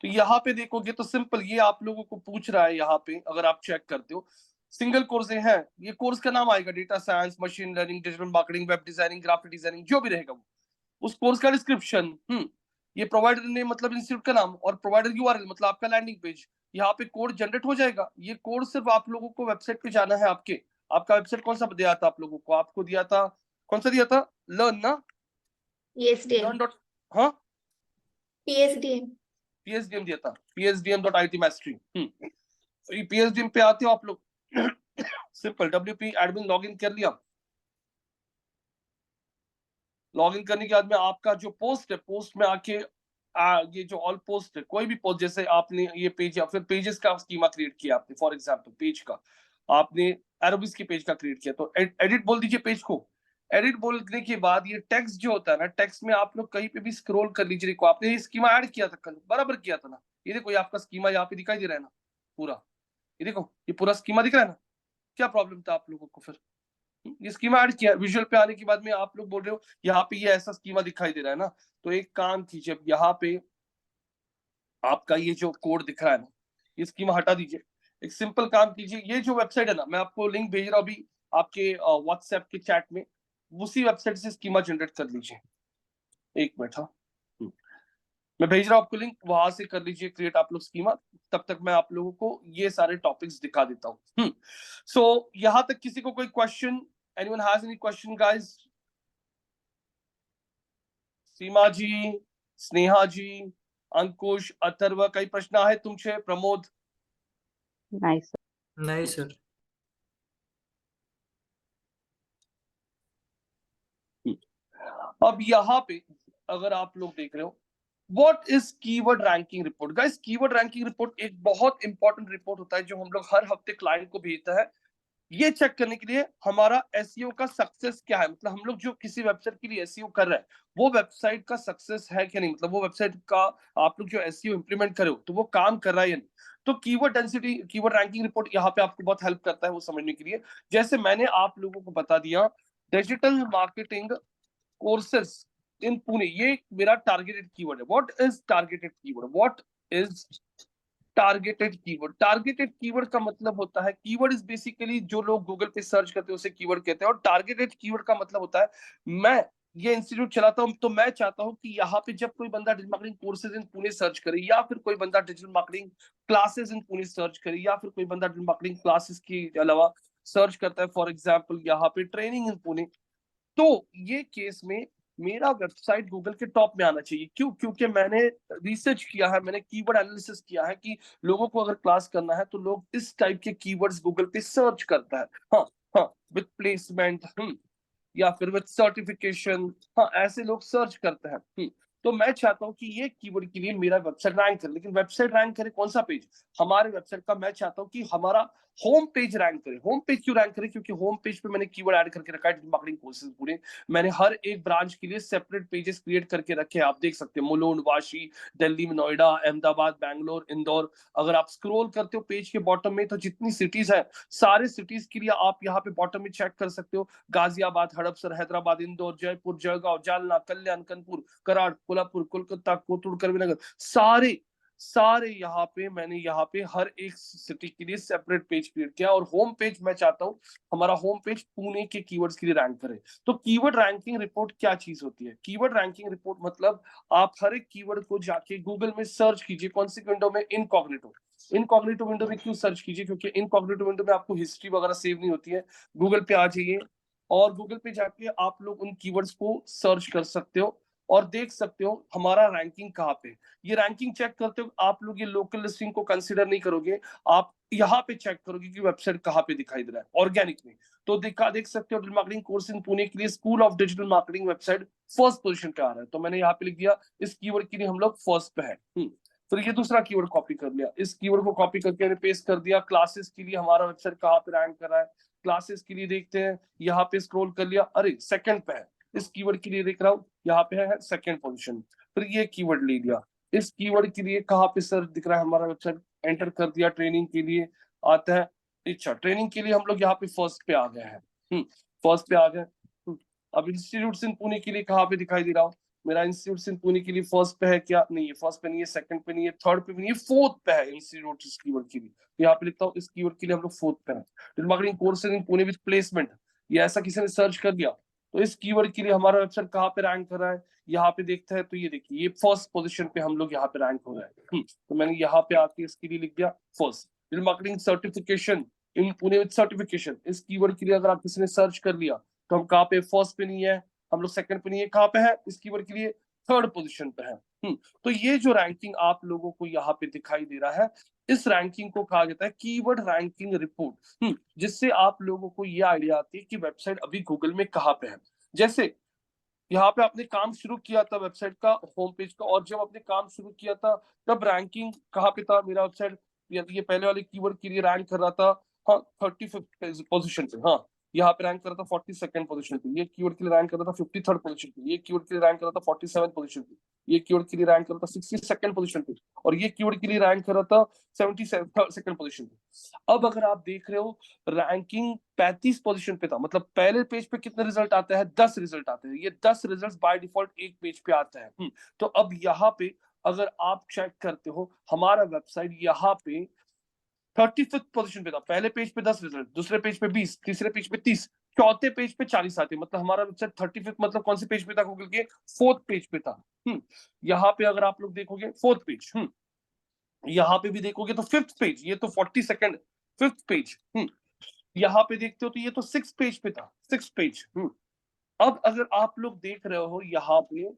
तो यहाँ पे देखोगे तो सिंपल ये आप लोगों को पूछ रहा है यहाँ पे, अगर आप चेक करते हो सिंगल कोर्स है, ये कोर्स का नाम आएगा data science, machine learning, digital marketing, web designing, graphic designing, जो भी रहेगा वो उस कोर्स का डिस्क्रिप्शन, ये प्रोवाइडर ने मतलब इंस्टीट्यूट का नाम, और प्रोवाइडर यूआरएल मतलब आपका लैंडिंग पेज, यहाँ पे कोड जनरेट हो जाएगा। ये कोड सिर्फ आप लोगों को वेबसाइट पे जाना है आपके, आपका वेबसाइट कौन सा दिया था आप लोगों को, आपको दिया था कौन सा दिया था, लर्न ना, PSDM लर्न डॉट, हाँ PSDM पीएसडीएम दिया था, psdm.it mastery। तो ये पीएसडीएम पे आते हो आप लोग, सिंपल WP एडमिन लॉगिन कर लिया। लॉगिन करने के बाद में आपका जो पोस्ट है, पोस्ट में आके ये जो ऑल पोस्ट है, कोई भी पोस्ट, जैसे आपने ये पेज या फिर पेजेस का स्कीमा क्रिएट किया आपने, फॉर एग्जांपल पेज का आपने एरोबिस की पेज का क्रिएट किया, तो एडिट बोल दीजिए पेज को। एडिट बोलने के बाद ये टेक्स्ट जो होता है ना, टेक्स्ट में आप लोग कहीं पे भी स्क्रॉल कर लीजिए, देखो आपने ये स्कीमा ऐड किया था कल, बराबर किया था ना, ये देखो ये आपका स्कीमा यहाँ पे दिखाई दे रहा है ना पूरा, ये देखो ये पूरा स्कीमा दिख रहा है ना, क्या प्रॉब्लम था आप लोगों को फिर, ये स्कीमा ऐड किया, विजुअल पे आने के बाद में आप लोग बोल रहे हो यहाँ पे ये ऐसा स्कीमा दिखाई दे रहा है ना, तो एक काम कीजिए, यहाँ पे आपका ये जो कोड दिख रहा है ना, ये स्कीमा हटा दीजिए। एक सिंपल काम कीजिए, ये जो वेबसाइट है ना, मैं आपको लिंक भेज रहा हूँ अभी आपके व्हाट्सएप के चैट में, उसी वेबसाइट से स्कीमा जनरेट कर लीजिए। एक मिनट, हाँ मैं भेज रहा हूँ आपको लिंक, वहां से कर लीजिए क्रिएट आप लोग स्कीमा। तब तक मैं आप लोगों को ये सारे टॉपिक्स दिखा देता हूँ। सो यहाँ तक किसी को कोई question, anyone has any question guys? Seema ji, Sneha ji, Ankush, Atharva, काही प्रश्न आहे तुमचे? प्रमोद? नाही सर. नहीं सर। अब यहाँ पे अगर आप लोग देख रहे हो, what is keyword ranking report? Guys keyword ranking report एक बहुत इंपॉर्टेंट रिपोर्ट होता है जो हम लोग हर हफ्ते क्लाइंट को भेजता है, ये चेक करने के लिए हमारा एसईओ का सक्सेस क्या है, मतलब हम लोग जो किसी वेबसाइट के लिए एसईओ कर रहे हैं वो वेबसाइट का सक्सेस है क्या नहीं, मतलब वो वेबसाइट का आप लोग जो एसईओ इंप्लीमेंट करे हो तो वो काम कर रहा है या नहीं। तो keyword density, keyword ranking report यहाँ पे आपको बहुत हेल्प करता है वो समझने के लिए। जैसे मैंने आप लोगों को बता दिया, डिजिटल मार्केटिंग कोर्सेस इन पुणे, ये मेरा टारगेटेड कीवर्ड है। What is targeted keyword? What is targeted keyword? Targeted keyword का मतलब होता है, कीवर्ड इज बेसिकली जो लोग गूगल पे सर्च करते हैं उसे कीवर्ड कहते हैं, और टारगेटेड कीवर्ड का मतलब होता है मैं ये इंस्टीट्यूट चलाता हूं तो मैं चाहता हूं कि यहाँ पे जब कोई बंदा digital marketing courses in Pune search करे, या फिर कोई बंदा digital marketing classes in Pune search करे, या फिर कोई बंदा डिजिटल मार्केटिंग क्लासेस के अलावा सर्च करता है, फॉर एग्जाम्पल यहाँ पे ट्रेनिंग इन पुणे, तो ये केस में मेरा वेबसाइट गूगल के टॉप में आना चाहिए। क्यों? क्योंकि मैंने रिसर्च किया है, मैंने कीवर्ड एनालिसिस किया है कि लोगों को अगर क्लास करना है तो लोग इस टाइप के कीवर्ड्स गूगल पे सर्च करता है। हाँ हाँ, विद प्लेसमेंट, या फिर विद सर्टिफिकेशन, हाँ ऐसे लोग सर्च करते हैं। तो मैं चाहता हूँ कि ये कीवर्ड के लिए मेरा वेबसाइट रैंक करे, लेकिन वेबसाइट रैंक करे कौन सा पेज? हमारे वेबसाइट का मैं चाहता हूँ कि हमारा होम पेज रैंक करे। होम पेज क्यों रैंक करे? क्योंकि होम पेज पे मैंने कीवर्ड ऐड करके रखा है मार्केटिंग कोर्सेज पूरे, मैंने हर एक ब्रांच के लिए सेपरेट पेजेस क्रिएट करके रखे हैं, आप देख सकते हैं, मुलुंड, वाशी, दिल्ली में, नोएडा, अहमदाबाद, बैंगलोर, इंदौर। अगर आप स्क्रॉल करते हो पेज के बॉटम में तो जितनी सिटीज है, सारे सिटीज के लिए आप यहाँ पे बॉटम में चेक कर सकते हो, गाजियाबाद, हड़पसर, हैदराबाद, इंदौर, जयपुर, जळगाव, जालना, कल्याण, कानपुर, कराड़, कोल्हापुर, कोलकाता, कोथरूड, करवीनगर, सारे सारे यहाँ पे मैंने यहाँ पे हर एक सिटी के लिए सेपरेट पेज क्रिएट किया, और होम पेज मैं चाहता हूँ हमारा होम पेज पुणे के कीवर्ड्स के लिए रैंक करे। तो कीवर्ड रैंकिंग रिपोर्ट क्या चीज होती है? कीवर्ड रैंकिंग रिपोर्ट मतलब आप हर एक कीवर्ड को जाके गूगल में सर्च कीजिए, कौन सी विंडो में? इनकॉग्निटो। इनकॉग्निटो विंडो में क्यों सर्च कीजिए? क्योंकि इनकॉग्निटो विंडो में आपको हिस्ट्री वगैरह सेव नहीं होती है। गूगल पे आ जाइए और गूगल पे जाके आप लोग उन कीवर्ड्स को सर्च कर सकते हो और देख सकते हो हमारा रैंकिंग कहाँ पे। ये रैंकिंग चेक करते हो आप लोग ये लोकल लिस्टिंग को कंसीडर नहीं करोगे, आप यहाँ पे चेक करोगे कि वेबसाइट कहाँ पे दिखाई दे रहा है ऑर्गेनिक में। तो देख सकते हो digital marketing course in Pune के लिए school of digital marketing website first position पे आ रहा है, तो मैंने यहाँ पे लिख दिया इस कीवर्ड के लिए हम लोग फर्स्ट पे है। फिर ये दूसरा कीवर्ड कॉपी कर लिया, इस कीवर्ड को कॉपी करके मैंने पेस्ट कर दिया, क्लासेस के लिए हमारा वेबसाइट कहाँ पे रैंक कर रहा है, क्लासेस के लिए देखते हैं, यहाँ पे स्क्रॉल कर लिया, अरे सेकंड पे है, इस कीवर्ड के लिए देख रहा हूँ यहाँ पे है सेकंड पोजीशन। फिर ये कीवर्ड ले लिया, इस कीवर्ड के लिए कहाँ पे सर दिख रहा है हमारा वेबसाइट, एंटर कर दिया, ट्रेनिंग के लिए आता है, अच्छा ट्रेनिंग के लिए हम लोग यहाँ पे फर्स्ट पे आ गए हैं, फर्स्ट पे आ गए। अब इंस्टीट्यूट इन पुणे के लिए कहाँ पे दिखाई दे रहा हूँ, मेरा इंस्टीट्यूट इन पुणे के लिए फर्स्ट पे है क्या? नहीं, ये फर्स्ट पे नहीं है, सेकंड पे नहीं है, थर्ड पे भी नहीं है, फोर्थ पे है इंस्टीट्यूट इस कीवर्ड के लिए। तो यहाँ पे लिखता हूँ इस कीवर्ड के लिए हम लोग फोर्थ पे हैं। Digital marketing courses in Pune with placement, ये ऐसा किसी ने सर्च कर दिया तो इस कीवर्ड के लिए हमारा वेबसाइट कहाँ पे रैंक कर रहा है, यहाँ पे देखते हैं तो ये देखिए ये फर्स्ट पोजीशन पे हम लोग यहाँ पे रैंक हो रहा है। तो मैंने यहाँ पे आके इसके लिए लिख दिया first. Digital marketing certification in Pune with certification, इस कीवर्ड के लिए अगर आप किसी ने सर्च कर लिया तो हम कहाँ पे, फर्स्ट पे नहीं है, हम लोग सेकंड पे नहीं है, कहाँ पे है, इस कीवर्ड के लिए थर्ड पोजीशन पे है। तो ये जो रैंकिंग आप लोगों को यहाँ पे दिखाई दे रहा है, इस रैंकिंग को कहा जाता है कीवर्ड रैंकिंग रिपोर्ट, जिससे आप लोगों को ये आइडिया आती है कि वेबसाइट अभी गूगल में कहाँ पे है। जैसे यहाँ पे आपने काम शुरू किया था वेबसाइट का होम पेज का, और जब आपने काम शुरू किया था तब रैंकिंग कहाँ पे था मेरा वेबसाइट, ये पहले वाले कीवर्ड के लिए रैंक कर रहा था, हाँ 35th पोजीशन पे, हाँ यहाँ पे रैंक कर रहा था 42nd पोजीशन पे, ये कीवर्ड के लिए रैंक कर रहा था 53rd पोजीशन पे, ये कीवर्ड के लिए रैंक कर रहा था 47th पोजीशन पे, ये कीवर्ड के लिए रैंक कर रहा था 62nd पोजीशन पे, और ये कीवर्ड के लिए रैंक कर रहा था 72nd पोजीशन पे। अब अगर आप देख रहे हो रैंकिंग 35 पोजीशन पे था, मतलब पहले पेज पे कितने रिजल्ट आते हैं, 10 रिजल्ट आते हैं, ये 10 रिजल्ट बाय डिफॉल्ट एक पेज पे आता है। तो अब यहाँ पे अगर आप चेक करते हो हमारा वेबसाइट यहाँ पे 35th पोजीशन पे था, पहले पेज पे 10 रिजल्ट, दूसरे पेज पे 20, तीसरे पेज पे 30, चौथे पेज पे 40 आते, मतलब हमारा वेबसाइट 35th मतलब कौन से पेज पे था गूगल के, फोर्थ पेज पे था। यहाँ पे अगर आप लोग देखोगे फोर्थ पेज, यहाँ पे भी देखोगे तो फिफ्थ पेज, ये तो 42nd फिफ्थ पेज, यहाँ पे देखते हो तो ये तो 6th पेज पे था, 6th पेज। अब अगर आप लोग देख रहे हो यहाँ पे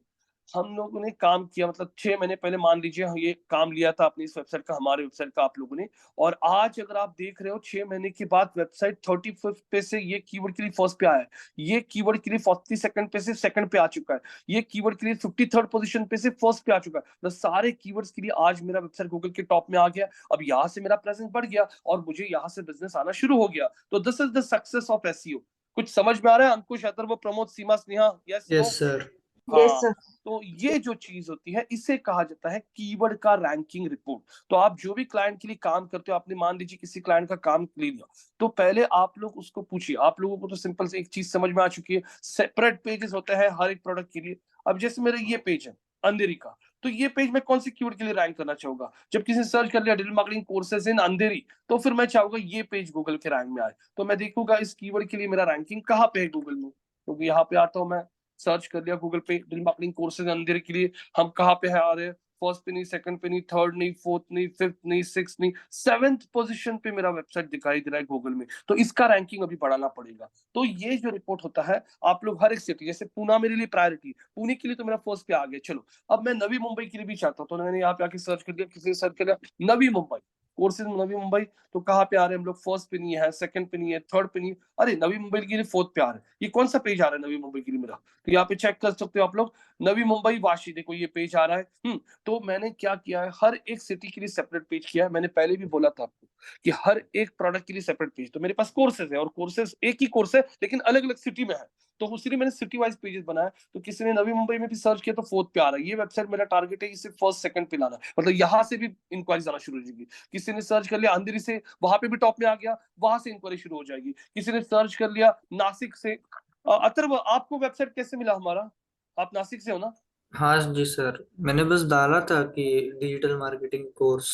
हम लोगों ने काम किया, मतलब 6 महीने पहले मान लीजिए ये काम लिया था अपनी इस वेबसाइट का, हमारे वेबसाइट का आप लोगों ने, और आज अगर आप देख रहे हो 6 महीने के बाद वेबसाइट 35th पे से ये कीवर्ड के लिए फर्स्ट पे आया है, ये कीवर्ड के लिए 42nd पे से सेकंड पे आ चुका है, ये कीवर्ड के लिए 53rd पोजीशन पे से फर्स्ट पे आ चुका है। तो सारे कीवर्ड्स के लिए आज मेरा वेबसाइट गूगल के टॉप में आ गया, अब यहाँ से मेरा प्रेजेंस बढ़ गया और मुझे यहाँ से बिजनेस आना शुरू हो गया। तो this is the success of SEO. कुछ समझ में आ रहा है अंकुश, अथर्व, प्रमोद, सीमा, स्नेहा? Yes sir. हाँ। तो ये जो चीज होती है इसे कहा जाता है कीवर्ड का रैंकिंग रिपोर्ट। तो आप जो भी क्लाइंट के लिए काम करते हो, आपने मान लीजिए किसी क्लाइंट का काम ले लिया, तो पहले आप लोग उसको पूछिए, आप लोगों को तो सिंपल से एक चीज समझ में आ चुकी है, सेपरेट पेजेस होते हैं हर एक प्रोडक्ट के लिए। अब जैसे मेरा ये पेज है अंधेरी का, तो ये पेज मैं कौन से कीवर्ड के लिए रैंक करना चाहूंगा? जब किसी ने सर्च कर लिया डिजिटल मार्केटिंग कोर्सेज इन अंधेरी, तो फिर मैं चाहूंगा ये पेज गूगल के रैंक में आए, तो मैं देखूंगा इस कीवर्ड के लिए मेरा रैंकिंग कहाँ पे है गूगल में। क्योंकि यहाँ पे आता हूँ मैं, सर्च कर लिया गूगल पे डिजिटल मार्केटिंग कोर्सेज अंधेरे के लिए, हम कहाँ पे है आ रहे हैं, फर्स्ट पे नहीं, सेकंड पे नहीं, थर्ड नहीं, फोर्थ नहीं, फिफ्थ नहीं, सिक्स नहीं, 7th पोजीशन पे मेरा वेबसाइट दिखाई दे रहा है गूगल में। तो इसका रैंकिंग अभी बढ़ाना पड़ेगा। तो ये जो रिपोर्ट होता है आप लोग हर एक सिटी, जैसे पुणे मेरे लिए प्रायोरिटी, पुणे के लिए तो मेरा फर्स्ट पे आ गया, चलो अब मैं नवी मुंबई के लिए भी चाहता हूँ, तो मैंने यहाँ पे आके सर्च कर दिया, किसी ने सर्च कर लिया नवी मुंबई कोर्सेज नवी मुंबई, तो कहाँ पे आ रहे हैं हम लोग, फर्स्ट पे नहीं है, सेकंड पे नहीं है, थर्ड पे नहीं है, अरे नवी मुंबई के लिए फोर्थ पे आ रहा है, ये कौन सा पेज आ रहा है नवी मुंबई के लिए मेरा? तो यहाँ पे चेक कर सकते हो आप लोग, नवी मुंबई वाशी, देखो ये पेज आ रहा है। तो मैंने क्या किया है, हर एक सिटी के लिए सेपरेट पेज किया है। मैंने पहले भी बोला था आपको कि हर एक प्रोडक्ट के लिए सेपरेट पेज, तो मेरे पास कोर्सेज है और कोर्सेज एक ही कोर्स है लेकिन अलग अलग सिटी में है, तो उसी मैंने सिटी वाइज पेजेस बनाया। तो किसी ने नवी मुंबई में भी सर्च किया तो फोर्थ पे आ रहा है, ये वेबसाइट मेरा टारगेट है इसे फर्स्ट सेकंड पे लाना, मतलब यहाँ से भी इंक्वायरीज आना शुरू हो जाएगी। किसी ने सर्च कर लिया अंधेरी से, वहां पे भी टॉप में आ गया, वहां से इंक्वायरी शुरू हो जाएगी। किसी ने सर्च कर लिया नासिक से, अथर्व आपको वेबसाइट कैसे मिला हमारा? आप नासिक से हो ना? हाँ जी सर, मैंने बस डाला था कि डिजिटल मार्केटिंग कोर्स,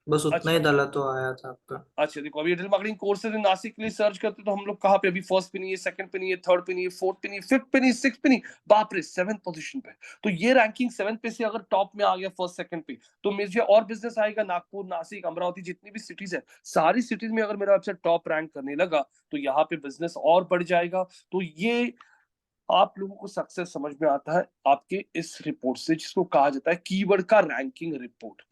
बस उतना ही अच्छा डाला तो आया था आपका। अच्छा, देखो अभी digital marketing courses in Nashik के लिए सर्च करते तो हम लोग कहाँ पे, अभी फर्स्ट पे नहीं है, सेकंड पे नहीं है, थर्ड पे नहीं है, फोर्थ पे नहीं है, फिफ्थ पे नहीं, सिक्स्थ पे नहीं, बाप रे 7th पोजीशन पे। तो ये रैंकिंग 7th पे से अगर टॉप में आ गया फर्स्ट सेकंड पे, तो मुझे और बिजनेस आएगा, नागपुर, नासिक, अमरावती, जितनी भी सिटीज है, सारी सिटीज में अगर मेरा वेबसाइट टॉप रैंक करने लगा तो यहाँ पे बिजनेस और बढ़ जाएगा। तो ये आप लोगों को सक्सेस समझ में आता है आपके इस रिपोर्ट से, जिसको कहा जाता है कीवर्ड का ranking report.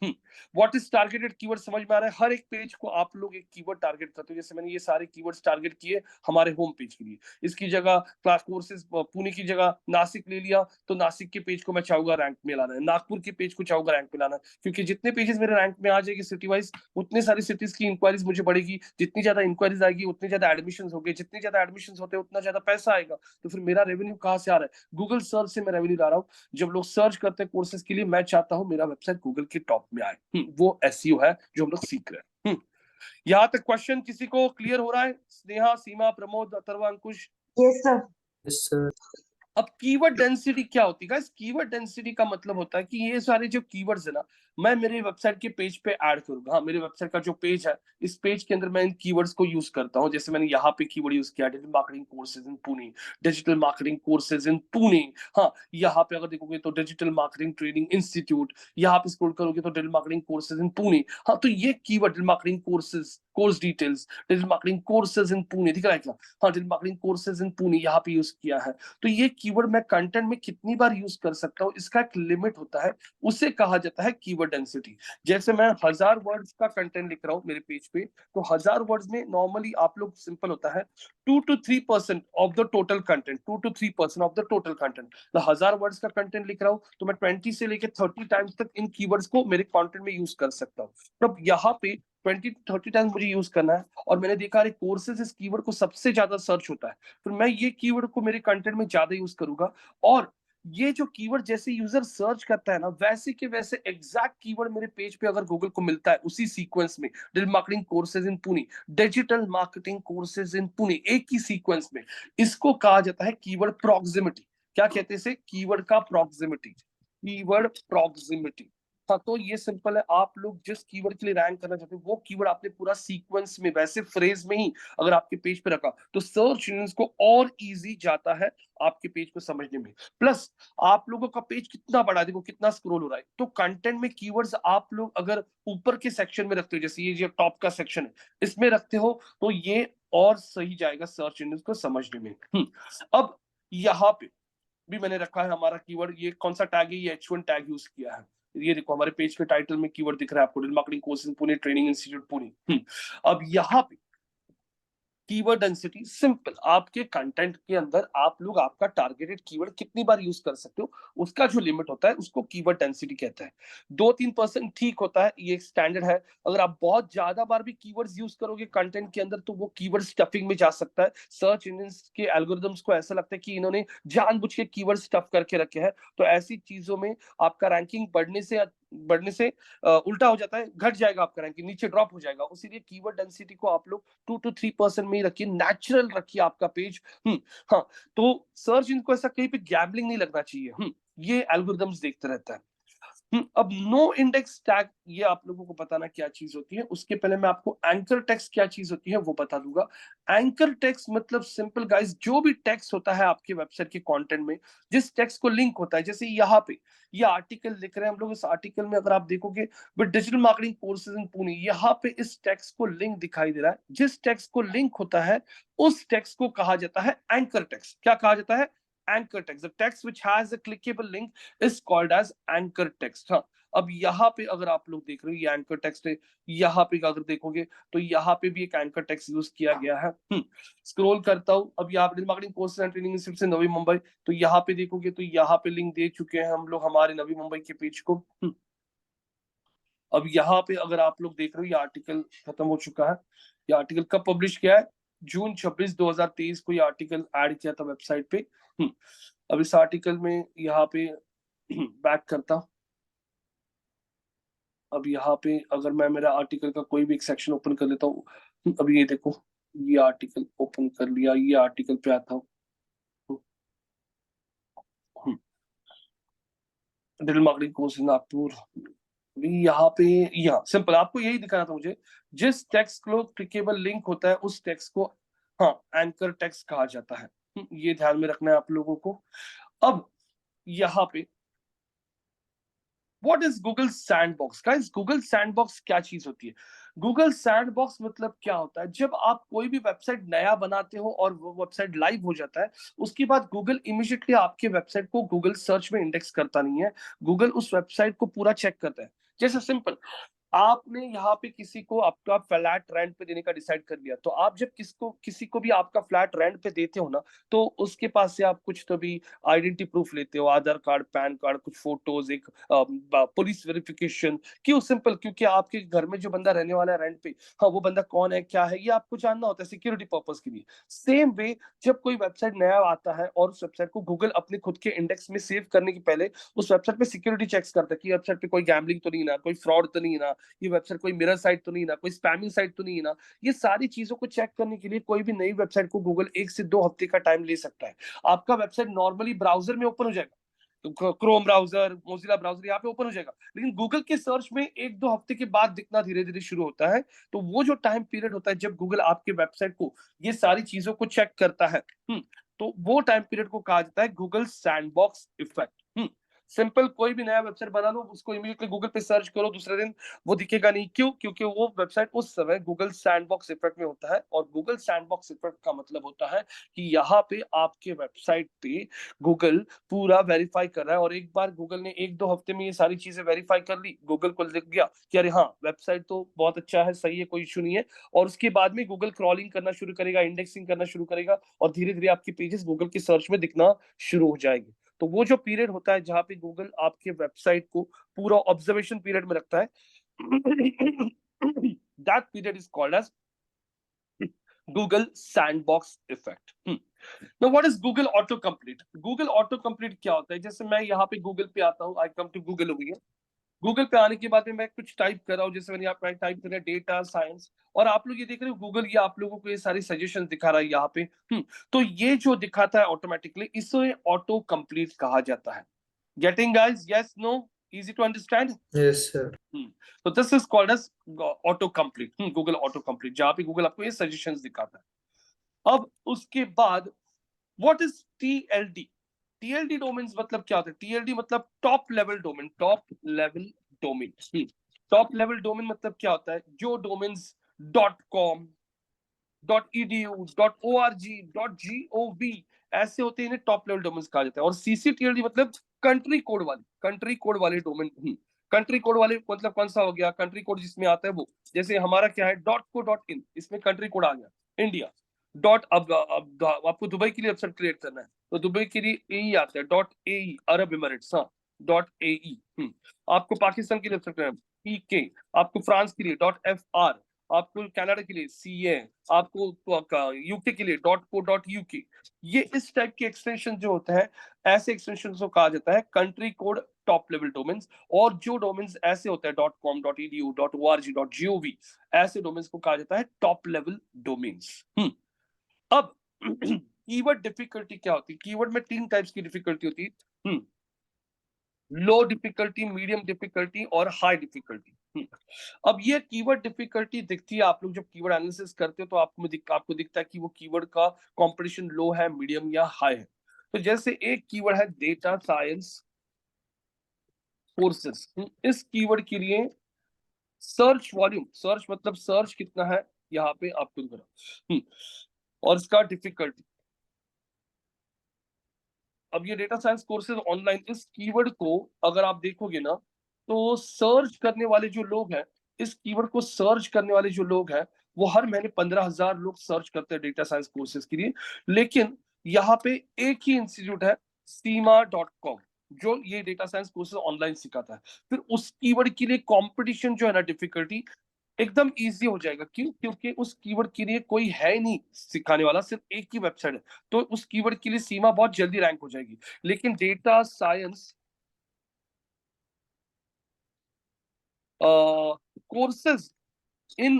What is targeted keyword समझ में आ रहा है? हर एक पेज को आप लोग एक कीवर्ड टारगेट करते हो, जैसे मैंने ये सारे कीवर्ड्स टारगेट किए हमारे होम पेज के लिए, इसकी जगह क्लास कोर्सेज पुणे की जगह नासिक ले लिया, तो नासिक के पेज को मैं चाहूंगा रैंक में लाना है, नागपुर के पेज को चाहूंगा रैंक में लाना है, क्योंकि जितने पेजेस मेरे रैंक में आ जाएगी सिटी वाइज, उतने सारी सिटीज की इंक्वायरीज मुझे बढ़ेगी, जितनी ज्यादा इंक्वायरीज आएगी उतनी ज्यादा एडमिशन होंगे, जितनी ज्यादा एडमिशन होते हैं उतना ज्यादा पैसा आएगा। तो फिर मेरा रेवेन्यू कहाँ से आ रहा है? गूगल सर्च से मैं रेवेन्यू ला रहा हूँ। जब लोग सर्च करते हैं कोर्सेज के लिए, मैं चाहता हूँ मेरा वेबसाइट गूगल के टॉप में आए। वो एसईओ है जो हम लोग सीख रहे हैं। यहाँ तक क्वेश्चन किसी को क्लियर हो रहा है? Sneha, Seema, Pramod, Atharva, Ankush? Yes sir. Yes sir. अब कीवर्ड डेंसिटी क्या होती है गाइस? कीवर्ड डेंसिटी का मतलब होता है कि ये सारे जो कीवर्ड्स है ना, मैं मेरे वेबसाइट के पेज पे ऐड करूंगा। हाँ, मेरे वेबसाइट का जो पेज है, इस पेज के अंदर मैं इन कीवर्ड्स को यूज करता हूँ। जैसे मैंने यहाँ पे कीवर्ड यूज किया, digital marketing courses in Pune, digital marketing courses in Pune. हाँ, यहाँ पे अगर देखोगे तो डिजिटल मार्केटिंग ट्रेनिंग इंस्टीट्यूट, यहाँ पे स्क्रॉल करोगे तो digital marketing courses in Pune. हाँ, तो ये keyword digital marketing courses, course details, digital marketing courses in Pune, दिख रहा है क्या? हाँ, digital marketing courses in Pune यहाँ पे यूज किया है। तो ये कीवर्ड मैं कंटेंट में कितनी बार यूज कर सकता हूँ, इसका एक लिमिट होता है, उसे कहा जाता है कीवर्ड डेंसिटी। जैसे मैं 1000 वर्ड्स का कंटेंट लिख रहा हूँ मेरे पेज पे, तो 1000 वर्ड्स में नॉर्मली आप लोग सिंपल होता है 2 to 3% of the total content, 2 to 3% of the total content. तो 1000 वर्ड्स का कंटेंट लिख रहा हूँ तो मैं 20 से लेकर 30 टाइम्स तक इन कीवर्ड्स को मेरे कंटेंट में यूज कर सकता हूँ। तब यहाँ पे 20 to 30 टाइम्स मुझे यूज करना है, और मैंने देखा है कोर्सेज इस कीवर्ड को सबसे ज्यादा सर्च होता है, फिर मैं ये कीवर्ड को मेरे कंटेंट में ज्यादा यूज करूंगा। और ये जो कीवर्ड जैसे यूजर सर्च करता है ना, वैसे के वैसे एग्जैक्ट कीवर्ड मेरे पेज पे अगर गूगल को मिलता है उसी सीक्वेंस में, digital marketing courses in Pune, digital marketing courses in Pune, एक ही सीक्वेंस में, इसको कहा जाता है कीवर्ड प्रॉक्सिमिटी। क्या कहते हैं इसे? कीवर्ड का प्रॉक्सिमिटी, कीवर्ड प्रॉक्सिमिटी। हाँ, तो ये सिंपल है, आप लोग जिस कीवर्ड के लिए रैंक करना चाहते हो वो कीवर्ड आपने पूरा सीक्वेंस में वैसे फ्रेज में ही अगर आपके पेज पे रखा तो सर्च इंजन को और इजी जाता है आपके पेज को समझने में। प्लस आप लोगों का पेज कितना बड़ा है, देखो कितना स्क्रॉल हो रहा है, तो कंटेंट में कीवर्ड्स आप लोग अगर ऊपर के सेक्शन में रखते हो, जैसे ये जो टॉप का सेक्शन है इसमें रखते हो, तो ये और सही जाएगा सर्च इंजन को समझने में। अब यहाँ पे भी मैंने रखा है हमारा कीवर्ड, ये कौन सा टैग है, ये H1 टैग यूज किया है। ये देखो हमारे पेज के टाइटल में कीवर्ड दिख रहा है आपको, digital marketing courses Pune, training institute Pune. अब यहाँ पे कीवर्ड डेंसिटी सिंपल, आपके कंटेंट के अंदर आप लोग आपका टारगेटेड कीवर्ड कितनी बार यूज कर सकते हो, उसका जो लिमिट होता है उसको कीवर्ड डेंसिटी कहते हैं। 2-3% ठीक होता है, ये स्टैंडर्ड है। अगर आप बहुत ज्यादा बार भी कीवर्ड्स यूज करोगे कंटेंट के अंदर तो वो कीवर्ड स्टफिंग में जा सकता है। सर्च इंजन के एल्गोरिदम्स को ऐसा लगता है कि इन्होंने जानबूझ के कीवर्ड स्टफ करके रखे हैं, तो ऐसी चीजों में आपका रैंकिंग बढ़ने से उल्टा हो जाता है, घट जाएगा आपका रैंकिंग, नीचे ड्रॉप हो जाएगा। इसीलिए कीवर्ड डेंसिटी को आप लोग 2 to 3% में ही रखिए, नेचुरल रखिए आपका पेज। हाँ, तो सर्च इनको ऐसा कहीं पे गैम्बलिंग नहीं लगना चाहिए। ये एल्गोरिदम्स देखते रहता है। अब नो इंडेक्स टैग, ये आप लोगों को बताना क्या चीज होती है, उसके पहले मैं आपको एंकर टेक्स्ट क्या चीज होती है वो बता दूंगा। एंकर टेक्स्ट मतलब सिंपल गाइस, जो भी टेक्स्ट होता है आपके वेबसाइट के कंटेंट में, जिस टेक्स्ट को लिंक होता है, जैसे यहाँ पे ये आर्टिकल लिख रहे हैं हम लोग, इस आर्टिकल में अगर आप देखोगे with digital marketing courses in Pune, यहाँ पे इस टेक्स्ट को लिंक दिखाई दे रहा है, जिस टेक्स्ट को लिंक होता है उस टेक्स्ट को कहा जाता है एंकर टेक्स्ट। क्या कहा जाता है? Anchor text. The text which has a clickable link is called as anchor text. हाँ, अब यहाँ पे अगर आप लोग देख रहे हो ये एंकर टेक्स्ट है, यहाँ पे अगर देखोगे तो यहाँ पे भी एक एंकर टेक्स्ट यूज किया गया है। स्क्रॉल करता हूँ, अब यहाँ पे marketing course and training institute से नवी मुंबई, तो यहाँ पे देखोगे तो यहाँ पे लिंक दे चुके हैं हम लोग हमारे नवी मुंबई के पेज को। अब यहाँ पे अगर आप लोग देख रहे हो ये आर्टिकल खत्म हो चुका है। ये आर्टिकल कब पब्लिश किया है? जून 26 2023 को ये आर्टिकल ऐड किया था वेबसाइट पे। अब इस आर्टिकल में यहाँ पे बैक करता हूं। अब यहाँ पे अगर मैं मेरा आर्टिकल का कोई भी एक सेक्शन ओपन कर लेता हूँ, अब ये देखो ये आर्टिकल ओपन कर लिया, ये आर्टिकल पे आता हूँ, डिजिटल मार्केटिंग कोर्स नागपुर। यहाँ पे, यहाँ सिंपल आपको यही दिखाना था मुझे, जिस टेक्स्ट को क्लिकेबल लिंक होता है उस टेक्स्ट को हाँ एंकर टेक्स्ट कहा जाता है। ये ध्यान में रखना है आप लोगों को। अब यहाँ पे what is Google sandbox guys? Google sandbox क्या चीज होती है? गूगल सैंडबॉक्स मतलब क्या होता है, जब आप कोई भी वेबसाइट नया बनाते हो और वो वेबसाइट लाइव हो जाता है, उसके बाद गूगल इमीडिएटली आपके वेबसाइट को गूगल सर्च में इंडेक्स करता नहीं है, गूगल उस वेबसाइट को पूरा चेक करता है। जैसे सिंपल, आपने यहाँ पे किसी को आपका फ्लैट रेंट पे देने का डिसाइड कर लिया, तो आप जब किसी को भी आपका फ्लैट रेंट पे देते हो ना, तो उसके पास से आप कुछ तो भी आइडेंटिटी प्रूफ लेते हो, आधार कार्ड, पैन कार्ड, कुछ फोटोज, एक पुलिस वेरिफिकेशन। क्यों? सिंपल, क्योंकि आपके घर में जो बंदा रहने वाला है रेंट पे, हाँ वो बंदा कौन है क्या है ये आपको जानना होता है सिक्योरिटी पर्पज के लिए। सेम वे, जब कोई वेबसाइट नया आता है और उस वेबसाइट को गूगल अपने खुद के इंडेक्स में सेव करने के पहले उस वेबसाइट पे सिक्योरिटी चेक्स करता है कि वेबसाइट पे कोई गैम्बलिंग तो नहीं ना, कोई फ्रॉड तो नहीं ना, ये वेबसाइट कोई मिरर साइट तो नहीं ना, कोई स्पैमिंग साइट तो नहीं है ना। ये सारी चीजों को चेक करने के लिए कोई भी नई वेबसाइट को गूगल 1 से 2 हफ्ते का टाइम ले सकता है। आपका वेबसाइट नॉर्मली ब्राउजर में ओपन हो जाएगा, तो क्रोम ब्राउजर, मोजिला ब्राउजर यहाँ पे ओपन हो जाएगा, लेकिन गूगल के सर्च में 1-2 हफ्ते के बाद दिखना धीरे धीरे शुरू होता है। तो वो जो टाइम पीरियड होता है जब गूगल आपके वेबसाइट को ये सारी चीजों को चेक करता है, तो वो टाइम पीरियड को कहा जाता है गूगल सैंडबॉक्स इफेक्ट। सिंपल, कोई भी नया वेबसाइट बना लो, उसको इमीडिएटली गूगल पे सर्च करो, दूसरे दिन वो दिखेगा नहीं। क्यों? क्योंकि वो वेबसाइट उस समय गूगल सैंडबॉक्स इफेक्ट में होता है। और गूगल सैंडबॉक्स इफेक्ट का मतलब होता है कि यहाँ पे आपके वेबसाइट पे गूगल पूरा वेरीफाई कर रहा है, और एक बार गूगल ने 1-2 हफ्ते में ये सारी चीजें वेरीफाई कर ली, गूगल को दिख गया कि अरे हाँ, वेबसाइट तो बहुत अच्छा है, सही है, कोई इशू नहीं है, और उसके बाद में गूगल क्रॉलिंग करना शुरू करेगा, इंडेक्सिंग करना शुरू करेगा, और धीरे धीरे आपकी पेजेस गूगल की सर्च में दिखना शुरू हो जाएगी। तो वो जो पीरियड होता है जहां पे गूगल आपके वेबसाइट को पूरा ऑब्जर्वेशन पीरियड में रखता है, that period is called as Google sandbox effect. Now what is Google auto complete? Google auto complete क्या होता है? जैसे मैं यहाँ पे गूगल पे आता हूँ, I come to Google over here. Google पे आने के बाद में मैं कुछ टाइप कर रहा हूँ, जैसे मैंने यहाँ पे टाइप कर डेटा साइंस, और आप लोग ये देख रहे हो गूगल ये आप लोगों को ये सारी सजेशन दिखा रहा है यहाँ पे। तो ये जो दिखाता है ऑटोमेटिकली, इसे ऑटो कंप्लीट कहा जाता है। Getting guys? Yes, no? Easy to understand? yes sir. तो this is called as auto complete, Google auto complete, जहां पे गूगल आपको ये सजेशंस दिखाता है। अब उसके बाद what is TLD? TLD domains मतलब क्या होता है? टीएलडी मतलब top level domain, top level domain. Top level domain मतलब क्या होता है? जो domains .com, .edu, .org, .gov ऐसे होते हैं, इन्हें टॉप लेवल डोमेन्स कहा जाता है। और सीसीटीएलडी मतलब कंट्री कोड वाले डोमेन। कंट्री कोड वाले मतलब कौन सा हो गया? कंट्री कोड जिसमें आता है वो, जैसे हमारा क्या है .co.in, इसमें कंट्री कोड आ गया इंडिया। अब आपको दुबई के लिए वेबसाइट क्रिएट करना है तो दुबई के लिए ए आता है .ae, अरब इमरेट्स, हाँ .ae। आपको पाकिस्तान के लिए वेबसाइट करना है EK, आपको फ्रांस के लिए .fr, आपको कनाडा के लिए CA, आपको यूके के लिए .co.uk। ये इस टाइप के एक्सटेंशन जो होते हैं, ऐसे एक्सटेंशन को कहा जाता है country code top level domains. और जो डोमेन्स ऐसे होते हैं .com, .edu, .org, .gov, ऐसे डोमेन्स को कहा जाता है टॉप लेवल डोमेन्स। अब कीवर्ड डिफिकल्टी क्या होती है? कीवर्ड में 3 टाइप्स की डिफिकल्टी होती है, लो डिफिकल्टी, मीडियम डिफिकल्टी और हाई डिफिकल्टी। अब ये कीवर्ड डिफिकल्टी दिखती है, आप लोग जब कीवर्ड एनालिसिस करते हो तो आपको दिखता है कि वो कीवर्ड का कंपटीशन लो है, मीडियम या हाई है। तो जैसे एक कीवर्ड है डेटा साइंस कोर्सेस, इस कीवर्ड के लिए सर्च वॉल्यूम, सर्च मतलब सर्च कितना है, यहाँ पे आपको दिख रहा, और इसका डिफिकल्टी। अब ये डेटा साइंस कोर्सेज ऑनलाइन, इस कीवर्ड को अगर आप देखोगे ना, तो सर्च करने वाले जो लोग हैं, इस कीवर्ड को सर्च करने वाले जो लोग हैं, वो हर महीने 15,000 लोग सर्च करते हैं डेटा साइंस कोर्सेज के लिए। लेकिन यहाँ पे एक ही इंस्टीट्यूट है, सीमा.com, जो ये डेटा साइंस कोर्सेज ऑनलाइन सिखाता है। फिर उस कीवर्ड के लिए कंपटीशन जो है ना, डिफिकल्टी एकदम इजी हो जाएगा। क्यों? क्योंकि उस कीवर्ड के लिए कोई है नहीं सिखाने वाला, सिर्फ एक ही वेबसाइट है। तो उस कीवर्ड के लिए सीमा बहुत जल्दी रैंक हो जाएगी। लेकिन data science courses in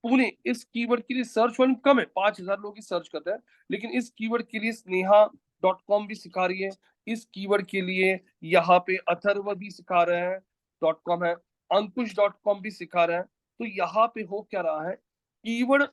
Pune, इस कीवर्ड के लिए सर्च वॉल्यूम कम है, 5,000 लोग ही सर्च करते हैं। लेकिन इस कीवर्ड के लिए स्नेहा.com भी सिखा रही है, इस कीवर्ड के लिए यहाँ पे अथर्व भी सिखा रहे हैं, .com है, अंकुश.com भी सिखा रहे हैं। तो यहाँ पे हो क्या रहा है, कीवर्ड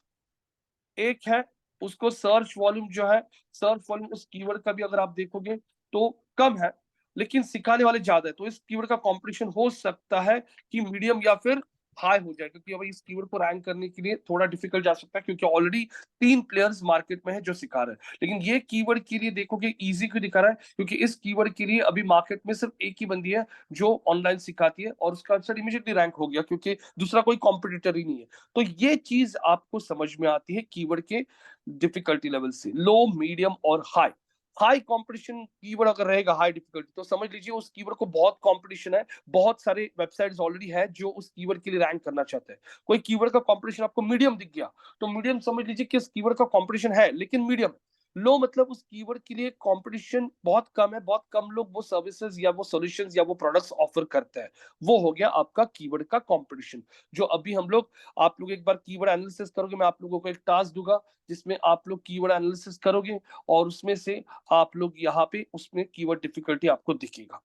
एक है, उसको सर्च वॉल्यूम जो है, सर्च वॉल्यूम उस कीवर्ड का भी अगर आप देखोगे तो कम है, लेकिन सिखाने वाले ज्यादा है। तो इस कीवर्ड का कंपटीशन हो सकता है कि मीडियम या फिर हाई हो जाए, क्योंकि अब इस कीवर्ड को रैंक करने के लिए थोड़ा डिफिकल्ट जा सकता है, क्योंकि ऑलरेडी 3 प्लेयर्स मार्केट में है जो सिखा रहे हैं। लेकिन ये कीवर्ड के लिए देखोगे इजी क्यों दिखा रहा है, क्योंकि इस कीवर्ड के लिए अभी मार्केट में सिर्फ एक ही बंदी है जो ऑनलाइन सिखाती है, और उसका आंसर इमीडिएटली रैंक हो गया, क्योंकि दूसरा कोई कॉम्पिटिटर ही नहीं है। तो ये चीज आपको समझ में आती है कीवर्ड के डिफिकल्टी लेवल से, लो, मीडियम और हाई। हाई कंपटीशन कीवर्ड अगर रहेगा, हाई डिफिकल्टी, तो समझ लीजिए उस कीवर्ड को बहुत कंपटीशन है, बहुत सारे वेबसाइट्स ऑलरेडी है जो उस कीवर्ड के लिए रैंक करना चाहते हैं। कोई कीवर्ड का कंपटीशन आपको मीडियम दिख गया, तो मीडियम समझ लीजिए कि इस कीवर्ड का कंपटीशन है लेकिन मीडियम। लो मतलब उस कीवर्ड के लिए कंपटीशन बहुत कम है, बहुत कम लोग वो सर्विसेज या वो सॉल्यूशंस या वो प्रोडक्ट्स ऑफर करते हैं। वो हो गया आपका कीवर्ड का कंपटीशन, जो अभी हम लोग, आप लोग एक बार कीवर्ड एनालिसिस करोगे, मैं आप लोगों को एक टास्क दूंगा जिसमें आप लोग कीवर्ड एनालिसिस करोगे और उसमें से आप लोग यहाँ पे उसमें कीवर्ड डिफिकल्टी आपको दिखेगा।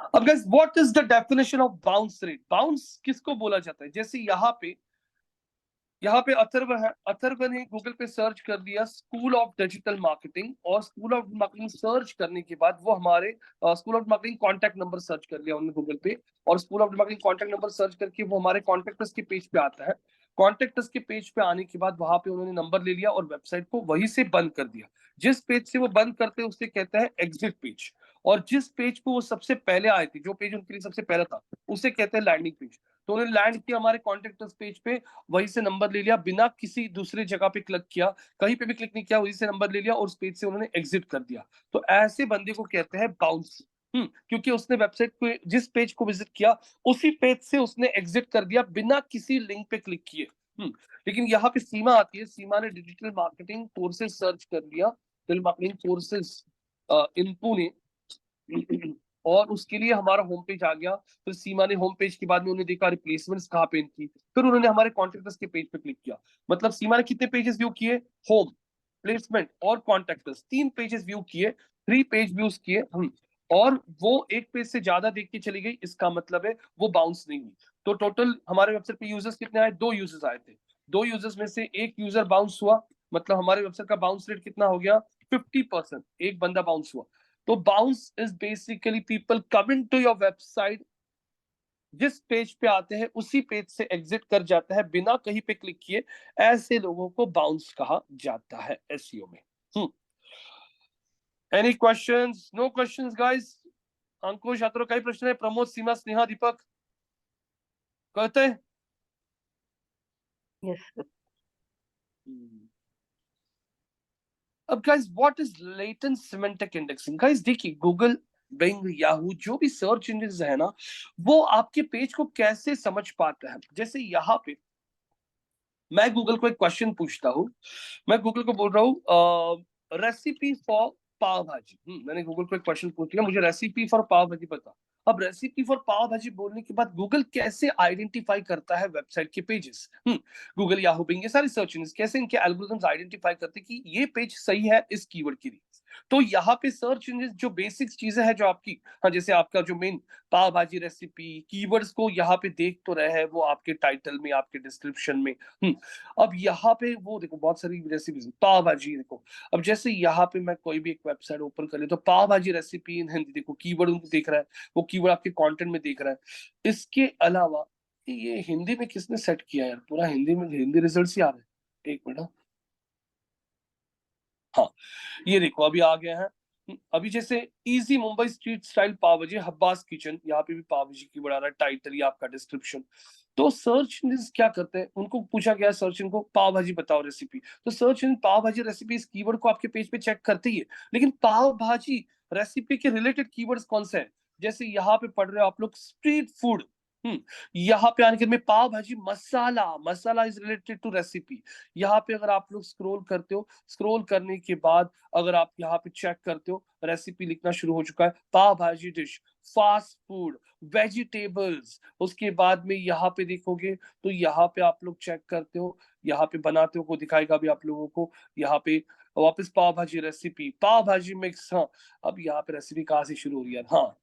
अब guys, what is the definition of bounce rate? Bounce किसको बोला जाता है? जैसे यहाँ पे अथर्व है, अथर्व ने गूगल पे सर्च कर दिया स्कूल ऑफ डिजिटल मार्केटिंग, और स्कूल ऑफ मार्केटिंग सर्च करने के बाद वो हमारे school of marketing contact number search कर लिया उन्होंने गूगल पे, और school of marketing contact number search करके वो हमारे कॉन्टैक्टर्स के पेज पे आता है। कॉन्टैक्टर्स के पेज पे आने के बाद वहां पे उन्होंने नंबर ले लिया और वेबसाइट को वहीं से बंद कर दिया। जिस पेज से वो बंद करते हैं उसे कहते हैं एग्जिट पेज, और जिस पेज पे वो सबसे पहले आए थे, जो पेज उनके लिए सबसे पहला था, उसे कहते हैं लैंडिंग पेज। तो उन्होंने लैंड किया हमारे कॉन्टैक्टर्स पेज पे, वहीं से नंबर ले लिया, बिना किसी दूसरे जगह पे क्लिक किया, कहीं पे भी क्लिक नहीं किया, वहीं से नंबर ले लिया और उस पेज से उन्होंने एग्जिट कर दिया। तो ऐसे बंदे को कहते हैं बाउंस। क्योंकि उसने वेबसाइट को, जिस पेज को विजिट किया उसी पेज से उसने एग्जिट कर दिया बिना किसी लिंक पे क्लिक किए। लेकिन यहाँ पे सीमा आती है, सीमा ने डिजिटल मार्केटिंग कोर्सेज सर्च कर लिया, digital marketing courses in Pune, और उसके लिए हमारा होम पेज आ गया। फिर सीमा ने होम पेज के बाद में उन्हें देखा रिप्लेसमेंट्स कहाँ पे इनकी, फिर उन्होंने हमारे कॉन्टैक्टर्स के पेज पे क्लिक किया। मतलब सीमा ने कितने पेजेस व्यू किए? होम, प्लेसमेंट और कॉन्टैक्टर्स, 3 पेजेस व्यू किए, 3 पेज व्यूज किए हम, और वो एक पेज से ज्यादा देख के चली गई, इसका मतलब है वो बाउंस नहीं हुई। तो टोटल हमारे वेबसाइट पे यूजर्स कितने आए? 2 यूजर्स आए थे। 2 यूजर्स में से एक यूजर बाउंस हुआ, मतलब हमारे वेबसाइट का बाउंस रेट कितना हो गया? 50%। एक बंदा बाउंस हुआ। तो bounce is basically people coming to your website, जिस पेज पे आते हैं उसी पेज से एग्जिट कर जाता है बिना कहीं पे क्लिक किए, ऐसे लोगों को बाउंस कहा जाता है एसईओ में। Any questions? No questions guys? Ankush, छात्रों कई प्रश्न है? प्रमोद, सीमा, स्नेहा, दीपक कहते हैं? Yes, sir. अब guys, what is latent semantic indexing? Guys देखिए, गूगल, बिंग, याहू, जो भी सर्च इंजन है ना, वो आपके पेज को कैसे समझ पाता है। जैसे यहाँ पे मैं गूगल को एक क्वेश्चन पूछता हूँ, मैं गूगल को बोल रहा हूँ रेसिपी फॉर पाव भाजी। मैंने गूगल को एक क्वेश्चन पूछ लिया, मुझे रेसिपी फॉर पाव भाजी बता। अब रेसिपी फॉर पाव भाजी बोलने के बाद गूगल कैसे आइडेंटिफाई करता है वेबसाइट के पेजेस? गूगल, याहू, बिंग, ये सारी सर्च इंजन कैसे इनके एल्गोरिथम्स आइडेंटिफाई करते हैं कि ये पेज सही है इस कीवर्ड के लिए। तो यहाँ पे सर्च इंजन जो बेसिक चीजें हैं जो आपकी, हाँ, जैसे आपका जो मेन पाव भाजी रेसिपी, कीवर्ड्स को यहाँ पे देख तो रहे हैं वो आपके टाइटल में, आपके डिस्क्रिप्शन में। अब यहाँ पे वो देखो बहुत सारी रेसिपीज, पाव भाजी देखो। अब जैसे यहाँ पे मैं कोई भी एक वेबसाइट ओपन कर ले तो पाव भाजी रेसिपी इन हिंदी देखो, कीवर्ड उनको देख रहा है, वो कीवर्ड आपके कंटेंट में देख रहा है। इसके अलावा ये हिंदी में किसने सेट किया यार? पूरा हिंदी में, हिंदी रिजल्ट ही आ रहे हैं। एक मिनट, हाँ, ये देखो अभी आ गया है। अभी जैसे इजी मुंबई स्ट्रीट स्टाइल पाव भाजी, हब्बास किचन, यहाँ पे भी पाव भाजी की बड़ा रहा है टाइटल या आपका डिस्क्रिप्शन। तो सर्च इंजन क्या करते हैं, उनको पूछा गया सर्च इंजन को पाव भाजी बताओ रेसिपी, तो सर्च इंजन पाव भाजी रेसिपी इस कीवर्ड को आपके पेज पे चेक करती है। लेकिन पाव भाजी रेसिपी के रिलेटेड कीवर्ड्स कौन से हैं? जैसे यहाँ पे पढ़ रहे हो आप लोग स्ट्रीट फूड, यहाँ पे आने के में पाव भाजी मसाला, मसाला इज रिलेटेड टू रेसिपी। यहाँ पे अगर आप लोग स्क्रॉल करते हो, स्क्रॉल करने के बाद अगर आप यहाँ पे चेक करते हो, रेसिपी लिखना शुरू हो चुका है, पाव भाजी डिश, फास्ट फूड, वेजिटेबल्स। उसके बाद में यहाँ पे देखोगे तो यहाँ पे आप लोग चेक करते हो, यहाँ पे बनाते हो को दिखाएगा भी आप लोगों को। यहाँ पे वापस पाव भाजी रेसिपी, पाव भाजी मिक्स। हाँ, अब यहाँ पे रेसिपी कहाँ से शुरू हो रही है? हाँ,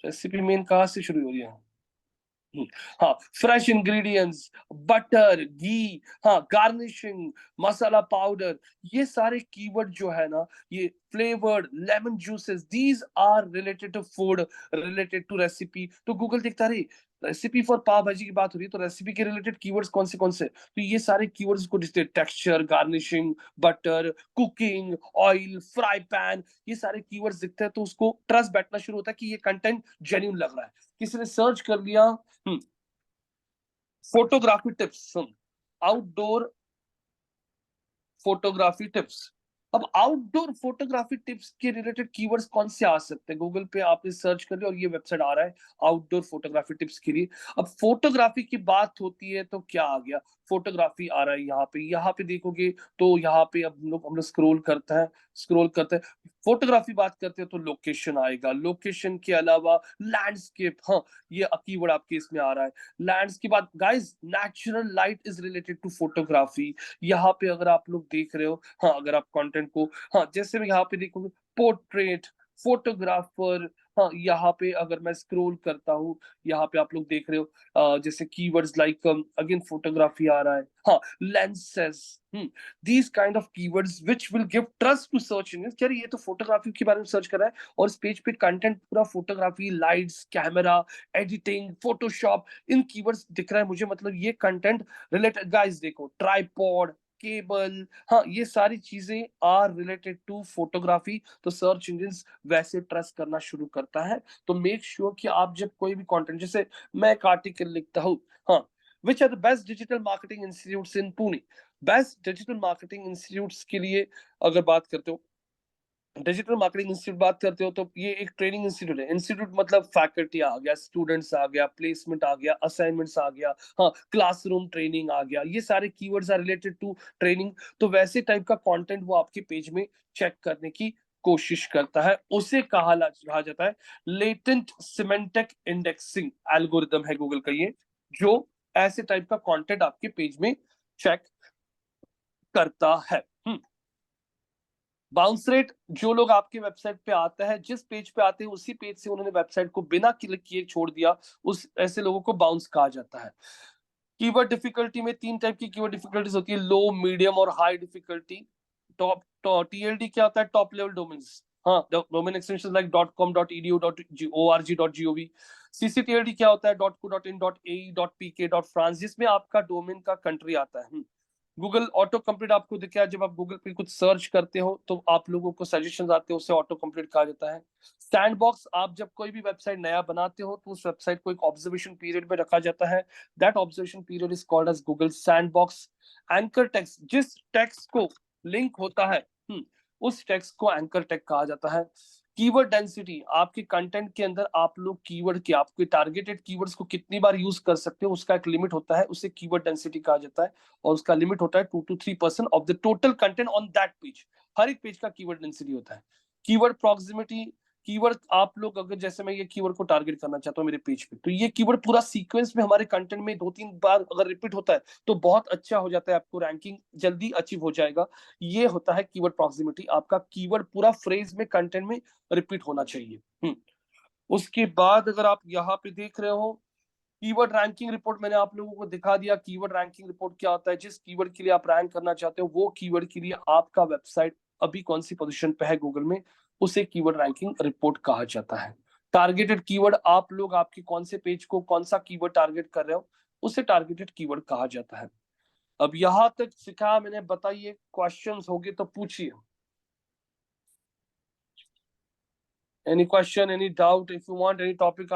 रेसिपी मेन कहाँ से शुरू हो रही है? हाँ, फ्रेश इंग्रेडिएंट्स, बटर, घी, हाँ, गार्निशिंग, मसाला पाउडर, ये सारे कीवर्ड जो है ना, ये flavoured lemon juices, these are related to food, related to recipe. तो गूगल देखता रही रेसिपी फॉर पाव भाजी की बात हो रही है, तो रेसिपी के रिलेटेड कीवर्ड्स कौन से? तो ये सारे कीवर्ड्स को दिखते हैं, texture, garnishing, butter, cooking, oil, fry pan, ये सारे कीवर्ड्स दिखते हैं, तो उसको ट्रस्ट बैठना शुरू होता है कि ये कंटेंट जेन्युइन लग रहा है। किसी ने सर्च कर लिया photography tips, outdoor photography tips, अब आउटडोर फोटोग्राफी टिप्स के रिलेटेड कीवर्ड्स कौन से आ सकते हैं? गूगल पे आपने सर्च कर लिया और ये वेबसाइट आ रहा है आउटडोर फोटोग्राफी टिप्स के लिए। अब फोटोग्राफी की बात होती है तो क्या आ गया? फोटोग्राफी आ रहा है यहाँ पे देखोगे तो यहाँ पे अब हम लोग स्क्रॉल करते हैं, फोटोग्राफी बात करते हैं तो लोकेशन आएगा, लोकेशन के अलावा लैंडस्केप, हाँ ये कीवर्ड आपके इसमें आ रहा है। लैंडस्केप बाद guys natural light is related to photography. यहाँ पे अगर आप लोग देख रहे हो, हाँ अगर आप कंटेंट को, हाँ जैसे मैं यहाँ पे देखोगे पोर्ट्रेट, फोटोग्राफर, हाँ यहाँ पे अगर मैं स्क्रॉल करता हूँ, यहाँ पे आप लोग देख रहे हो जैसे कीवर्ड्स लाइक अगेन फोटोग्राफी आ रहा है, हाँ lenses, these kind of keywords which will give trust to search engine. यार ये तो फोटोग्राफी के बारे में सर्च कर रहा है और इस पेज पे कंटेंट पूरा photography, lights, camera, editing, Photoshop, इन कीवर्ड्स दिख रहा है मुझे, मतलब ये कंटेंट रिलेटेड। गाइस देखो ट्राइपॉड, केबल, हाँ ये सारी चीजें आर रिलेटेड टू फोटोग्राफी, तो सर्च इंजन वैसे ट्रस्ट करना शुरू करता है। तो मेक श्योर कि आप जब कोई भी कंटेंट, जैसे मैं एक आर्टिकल लिखता हूँ, हाँ which are the best digital marketing institutes in Pune, best digital marketing institutes के लिए अगर बात करते हो, डिजिटल मार्केटिंग इंस्टीट्यूट बात करते हो तो ये एक ट्रेनिंग इंस्टीट्यूट है। इंस्टीट्यूट मतलब फैकल्टी आ गया, स्टूडेंट्स आ गया, प्लेसमेंट आ गया, असाइनमेंट्स आ गया, हाँ क्लासरूम ट्रेनिंग आ गया, ये सारे keywords are related to training. तो वैसे टाइप का कंटेंट वो आपके पेज में चेक करने की कोशिश करता है, उसे कहा जाता है लेटेंट सिमेंटिक इंडेक्सिंग एल्गोरिदम है गूगल का ये, जो ऐसे टाइप का कंटेंट आपके पेज में चेक करता है। बाउंस रेट, जो लोग आपके वेबसाइट पे आता है, जिस पेज पे आते हैं उसी पेज से उन्होंने वेबसाइट को बिना क्लिक किए छोड़ दिया, उस ऐसे लोगों को बाउंस कहा जाता है। कीवर्ड डिफिकल्टी में 3 टाइप की कीवर्ड डिफिकल्टीज होती है, लो, मीडियम और हाई डिफिकल्टी। टॉप टीएलडी क्या होता है? टॉप लेवल डोमेन्स, हाँ domain extension like .com .edu .org .gov। सीसीटीएलडी क्या होता है? .co .in .ae .pk .france, जिसमें आपका डोमेन का कंट्री आता है। गूगल ऑटो कंप्लीट आपको दिख गया, जब आप गूगल पे कुछ सर्च करते हो तो आप लोगों को सजेशन आते हैं, उसे ऑटो कंप्लीट कहा जाता है। सैंडबॉक्स, आप जब कोई भी वेबसाइट नया बनाते हो तो उस वेबसाइट को एक ऑब्जर्वेशन पीरियड में रखा जाता है, that observation period is called as Google sandbox. Anchor text, जिस टेक्स्ट को लिंक होता है उस टेक्स्ट को एंकर टेक्स्ट कहा जाता है। कीवर्ड डेंसिटी, आपके कंटेंट के अंदर आप लोग कीवर्ड के, आपके टारगेटेड कीवर्ड्स को कितनी बार यूज कर सकते हो, उसका एक लिमिट होता है, उसे कीवर्ड डेंसिटी कहा जाता है, और उसका लिमिट होता है 2 to 3% of the total content on that page. हर एक पेज का कीवर्ड डेंसिटी होता है। कीवर्ड प्रॉक्सिमिटी, कीवर्ड आप लोग अगर, जैसे मैं ये कीवर्ड को टारगेट करना चाहता हूँ मेरे पेज पे, तो ये कीवर्ड पूरा सीक्वेंस में हमारे कंटेंट में 2-3 बार अगर रिपीट होता है तो बहुत अच्छा हो जाता है, आपको रैंकिंग जल्दी अचीव हो जाएगा। ये होता है कीवर्ड प्रॉक्सिमिटी, आपका कीवर्ड पूरा फ्रेज में, कंटेंट में रिपीट होना चाहिए। उसके बाद अगर आप यहाँ पे देख रहे हो, कीवर्ड रैंकिंग रिपोर्ट मैंने आप लोगों को दिखा दिया। कीवर्ड रैंकिंग रिपोर्ट क्या होता है? जिस कीवर्ड के लिए आप रैंक करना चाहते हो, वो कीवर्ड के लिए आपका वेबसाइट अभी कौन सी पोजीशन पे है गूगल में, उसे कीवर्ड रैंकिंग रिपोर्ट कहा जाता है। टारगेटेड कीवर्ड, आप लोग आपके कौन से पेज को कौन सा कीवर्ड टारगेट कर रहे हो, उसे टारगेटेड कीवर्ड कहा जाता है। अब यहां तक सिखाया मैंने, बताइए क्वेश्चंस होंगे तो पूछिए। Any question, any doubt, if you want any topic,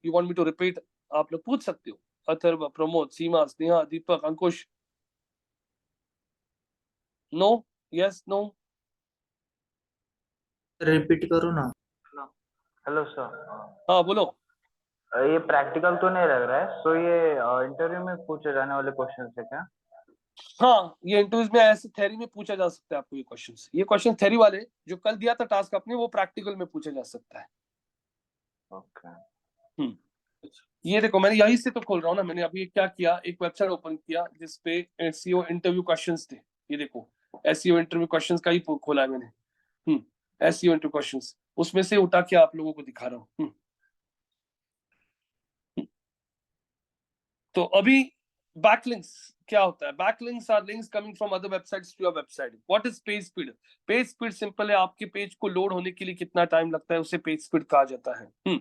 you want me to repeat, आप लोग पूछ सकते हो। अथर्व, प्रमोद, सीमा, स्नेहा, दीपक, अंकुश, नो, यस, नो। रिपीट करो ना। हेलो सर, हाँ बोलो। ये प्रैक्टिकल तो नहीं लग रहा है, सो ये इंटरव्यू में पूछे जाने वाले क्वेश्चन है क्या? हाँ ये इंटरव्यूज में ऐसे थ्योरी में पूछा जा सकता है आपको ये क्वेश्चन थ्योरी वाले जो कल दिया था टास्क आपने, वो प्रैक्टिकल में पूछा जा सकता है। ओके। ये देखो मैंने यही से तो खोल रहा हूँ ना, मैंने अभी क्या किया, एक वेबसाइट ओपन किया जिसपे एसईओ इंटरव्यू क्वेश्चंस थे। ये देखो एसईओ इंटरव्यू क्वेश्चंस का ही खोला है मैंने। एसईओ इंटरव्यू क्वेश्चंस, उसमें से उठा के आप लोगों को दिखा रहा हूँ। तो अभी बैकलिंक्स क्या होता है? Backlinks are links coming from other websites to your website. What is page speed? Page speed simple है, आपके पेज को लोड होने के लिए कितना टाइम लगता है, उसे पेज स्पीड कहा जाता है।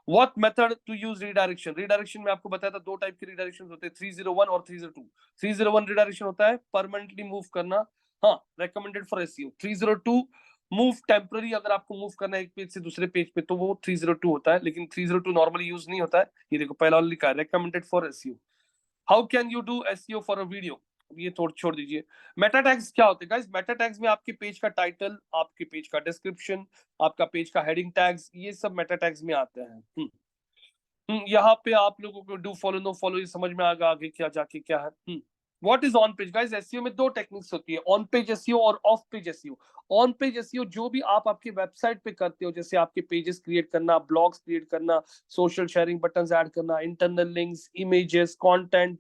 What method to use redirection? Redirection में आपको बताया था 2 टाइप के रीडायरेक्शन होते हैं, 301 और 302। 301 रीडायरेक्शन होता है परमानेंटली मूव करना, हाँ recommended for SEO. 302 move temporary, अगर आपको मूव करना है एक पेज से दूसरे पेज पे तो वो 302 होता है, लेकिन 302 नॉर्मली यूज नहीं होता है। ये देखो पहला लिखा है recommended for SEO. How can you do SEO for a video? ये छोड़ दीजिए। मेटा टैग्स क्या होते हैं गाइस? मेटा टैग्स में आपके पेज का टाइटल, आपके पेज का डिस्क्रिप्शन, आपका पेज का हेडिंग टैग्स, ये सब मेटा टैग्स में आते हैं। यहाँ पे आप लोगों को डू फॉलो नो फॉलो ये समझ में आएगा आगे क्या जाके क्या है। What is on page guys? SEO में दो टेक्निक्स होती है, ऑन पेज एसईओ और of page SEO. On page SEO जो भी आप आपके वेबसाइट पे करते हो, जैसे आपके पेजेस क्रिएट करना, ब्लॉग्स क्रिएट करना, सोशल शेयरिंग बटन्स ऐड करना, internal links, images, content,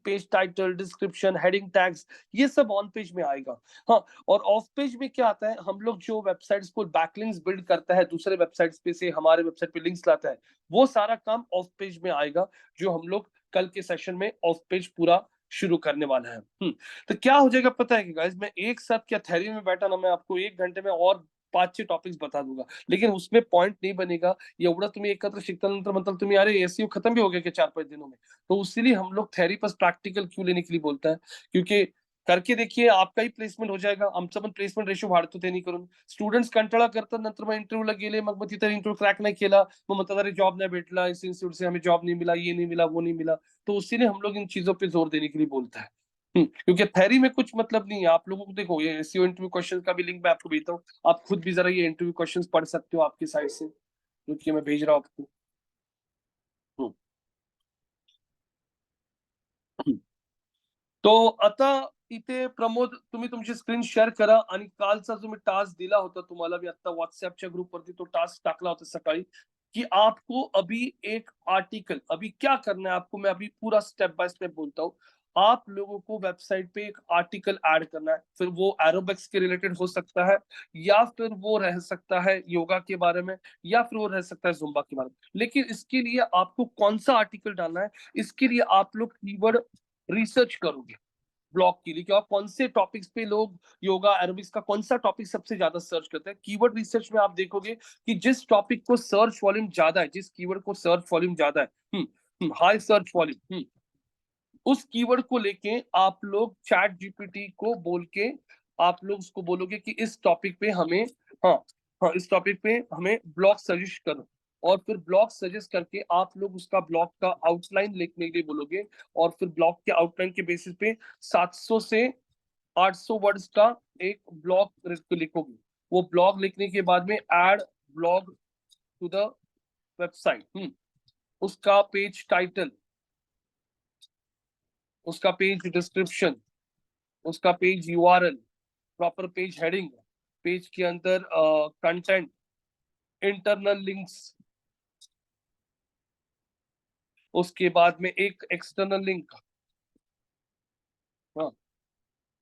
page title, description, heading tags, ये सब ऑन पेज में आएगा। हाँ, और ऑफ पेज में क्या आता है? हम लोग जो वेबसाइट्स को बैकलिंक्स बिल्ड करता है, दूसरे वेबसाइट्स पे से हमारे वेबसाइट पे लिंक्स लाता है, वो सारा काम ऑफ पेज में आएगा, जो हम लोग कल के सेशन में ऑफ पेज पूरा शुरू करने वाला है। तो क्या हो जाएगा पता है कि गाइस, मैं एक साथ क्या थ्योरी में बैठा ना, मैं आपको 1 घंटे में और 5-6 टॉपिक्स बता दूंगा, लेकिन उसमें पॉइंट नहीं बनेगा एवढं तुम्ही एकत्र शिकल्यानंतर मतलब तुम्ही अरे एसईओ खत्म भी हो गया क्या 4-5 दिनों में? तो इसीलिए हम लोग थ्योरी पर प्रैक्टिकल क्यों लेने के लिए बोलता है, क्योंकि करके देखिए आपका ही प्लेसमेंट हो जाएगा. आमचं पण प्लेसमेंट रेशो वाढतो त्यांनी करून. स्टुडंट्स कंटाळा करतात, नंतर मग इंटरव्ह्यूला गेले, मग तिथे इंटरव्यू क्रॅक नहीं किया, मग म्हणतात अरे जॉब नहीं बैठला, इस इंस्टीट्यूट से हमें जॉब नहीं मिला, ये नहीं मिला, वो नहीं मिला. तो इसीलिए हम लोग इन चीजों पे जोर देने के लिए बोलता है. क्योंकि थ्योरी में कुछ मतलब नहीं है. आप लोगों को देखो, ये एसईओ इंटरव्यू क्वेश्चन का भी लिंक मैं आपको भेजता हूँ, आप खुद भी जरा ये इंटरव्यू क्वेश्चन पढ़ सकते हो आपकी साइट से, क्योंकि मैं भेज रहा हूँ आपको. तो आता इथे प्रमोद, तुम्ही तुमची स्क्रीन शेअर करा, आणि कालचा जो मी टास्क दिला होता तुम्हाला, मी आता व्हाट्सएपच्या ग्रुपवरती तो टास्क टाकला होता सकाळी, कि आपको अभी एक आर्टिकल, अभी क्या करना है आपको, मैं अभी पूरा स्टेप बाय स्टेप बोलता हूँ. आप लोगों को वेबसाइट पे एक आर्टिकल ऐड करना है, फिर वो एरोबिक्स के रिलेटेड हो सकता है, या फिर वो रह सकता है योगा के बारे में, या फिर वो रह सकता है जुम्बा के बारे में. लेकिन इसके लिए आपको कौन सा आर्टिकल डालना है, इसके लिए आप लोग कीवर्ड रिसर्च करोगे ब्लॉग के लिए, कि आप कौन से टॉपिक्स पे लोग योगा एरोबिक्स का कौन सा टॉपिक सबसे ज्यादा सर्च करते हैं. कीवर्ड रिसर्च में आप देखोगे कि जिस टॉपिक को सर्च वॉल्यूम ज्यादा है, जिस कीवर्ड को सर्च वॉल्यूम ज्यादा है, हाई सर्च वॉल्यूम, उस कीवर्ड को लेके आप लोग चैट जीपीटी को बोल के आप लोग उसको बोलोगे कि इस टॉपिक पे हमें, हाँ हाँ, इस टॉपिक पे हमें ब्लॉग सजेस्ट करो, और फिर ब्लॉग सजेस्ट करके आप लोग उसका ब्लॉग का आउटलाइन लिखने के लिए बोलोगे, और फिर ब्लॉग के आउटलाइन के बेसिस पे 700 से 800 वर्ड्स का एक ब्लॉग लिखोगे. वो ब्लॉग लिखने के बाद में add blog to the website, उसका पेज टाइटल, उसका पेज डिस्क्रिप्शन, उसका page URL, proper page heading, page के अंदर कंटेंट, इंटरनल लिंक्स, उसके बाद में एक एक्सटर्नल लिंक,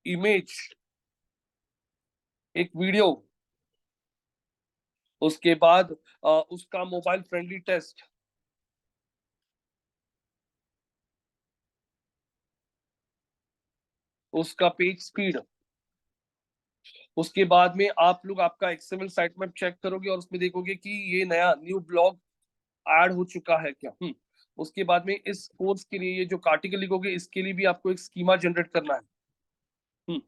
इमेज, एक वीडियो, उसके बाद उसका मोबाइल फ्रेंडली टेस्ट, उसका पेज स्पीड. उसके बाद में आप लोग आपका एक्सएमएल साइट मैप चेक करोगे और उसमें देखोगे कि ये नया न्यू ब्लॉग ऐड हो चुका है क्या. उसके बाद में इस कोर्स के लिए ये जो आर्टिकल लिखोगे, इसके लिए भी आपको एक स्कीमा जनरेट करना है.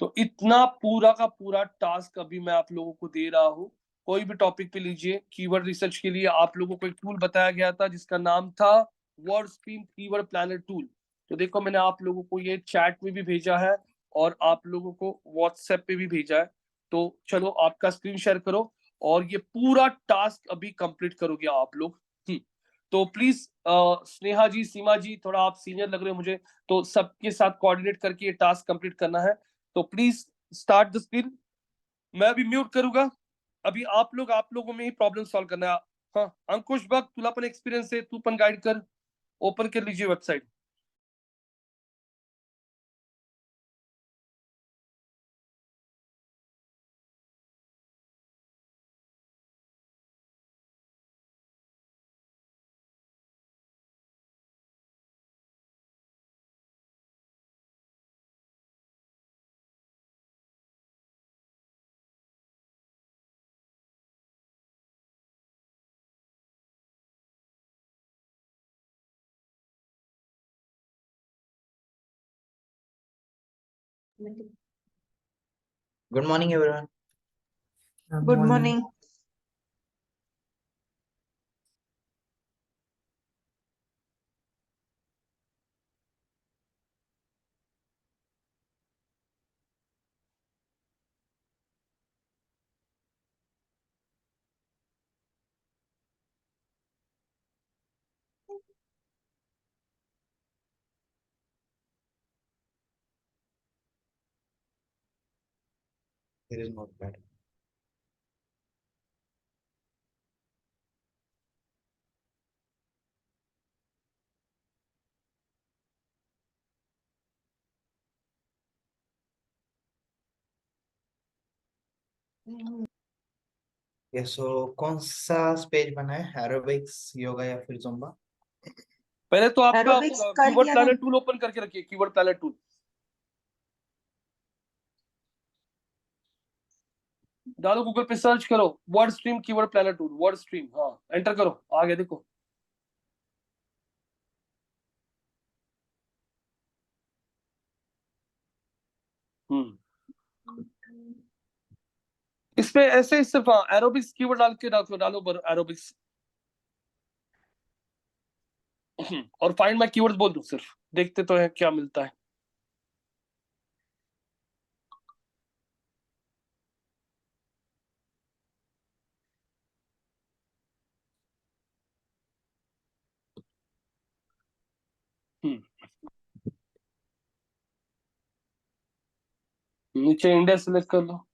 तो इतना पूरा का पूरा टास्क अभी मैं आप लोगों को दे रहा हूँ. कोई भी टॉपिक पे लीजिए, कीवर्ड रिसर्च के लिए आप लोगों को एक टूल बताया गया था जिसका नाम था word stream keyword planner tool. तो देखो, मैंने आप लोगों को ये चैट में भी भेजा है और आप लोगों को व्हाट्सएप पे भी भेजा है. तो चलो आपका स्क्रीन शेयर करो और ये पूरा टास्क अभी कंप्लीट करोगे आप लोग. तो प्लीज स्नेहा जी, सीमा जी, थोड़ा आप सीनियर लग रहे हो मुझे, तो सबके साथ कोऑर्डिनेट करके ये टास्क कंप्लीट करना है. तो प्लीज स्टार्ट द स्क्रीन. मैं अभी म्यूट करूंगा. अभी आप लोगों में ही प्रॉब्लम सॉल्व करना है. हाँ अंकुश बघ, तुला पण एक्सपिरियन्स आहे, तू पण गाइड कर. ओपन कर लीजिए website. Good morning, everyone. Good morning. There is notepad. ये सो कौन सा पेज बना है, एरोबिक्स, योगा या फिर जुम्बा? पहले तो आपका Aerobics कर कीवर्ड लिया प्लानर ना। टूल ओपन करके रखिए, कीवर्ड प्लानर टूल डालो, गूगल पे सर्च करो word stream keyword planner tool, word stream, हाँ एंटर करो, आ गया देखो। इसमें ऐसे ही सिर्फ एरोबिक्स कीवर्ड डाल के डालो एरोबिक्स और फाइंड माय कीवर्ड्स बोल दो, सिर्फ देखते तो है क्या मिलता है। नीचे इंडिया सिलेक्ट कर लो।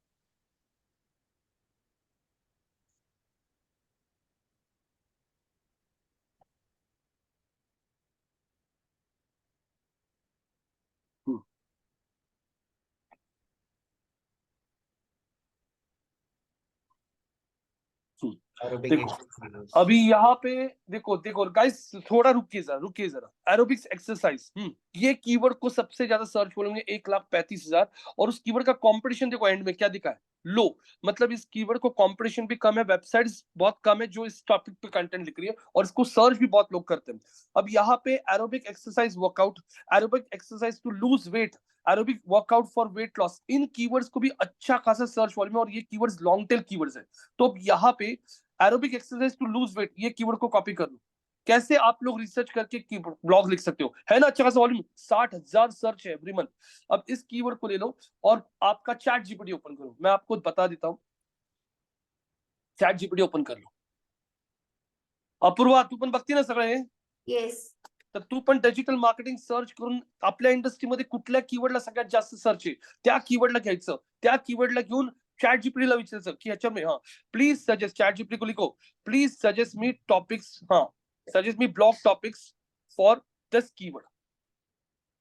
एरोबिक देखो एक्सरसाइज। अभी यहाँ पे देखो गाइस, थोड़ा रुकिए जरा एरोबिक्स एक्सरसाइज, ये कीवर्ड को सबसे ज्यादा सर्च बोलेंगे 1,35,000, और उस कीवर्ड का कंपटीशन देखो एंड में क्या दिखा है, लो। मतलब इस कीवर्ड को कंपटीशन भी कम है, वेबसाइट्स बहुत कम है जो इस टॉपिक पे कंटेंट लिख रही है, और इसको सर्च भी बहुत लोग करते हैं। अब यहाँ पे aerobic exercise workout, aerobic exercise to lose weight, aerobic workout for weight loss, इन कीवर्ड्स को भी अच्छा खासा सर्च वॉल्यूम है, और ये कीवर्ड्स लॉन्ग टेल कीवर्ड्स है। तो अब यहाँ पे aerobic exercise to lose weight, ये कीवर्ड को कॉपी कर लो। कैसे आप लोग रिसर्च करके ब्लॉग लिख सकते हो, है ना अच्छा खासा वॉल्यूम, 60,000 सर्च है एवरी मंथ। अब इस कीवर्ड को ले लो और आपका चैट जीपीटी ओपन करो, मैं आपको बता देता हूं, चैट जीपीटी ओपन कर लो। अपूर्वा तू पण बघते ना सगळे, येस. तर तू पण डिजिटल मार्केटिंग सर्च करून आपल्या इंडस्ट्रीमध्ये कुठल्या कीवर्डला सगळ्यात जास्त सर्च आहे त्या कीवर्डला घ्यायचं, त्या कीवर्डला घेऊन चैट जीपीटी ला विचारायचं की अच्छा में, हाँ प्लीज सजेस्ट, चैट जीपीटी को लिखो प्लीज सजेस्ट मी टॉपिक्स, हाँ suggest me blog topics for this keyword.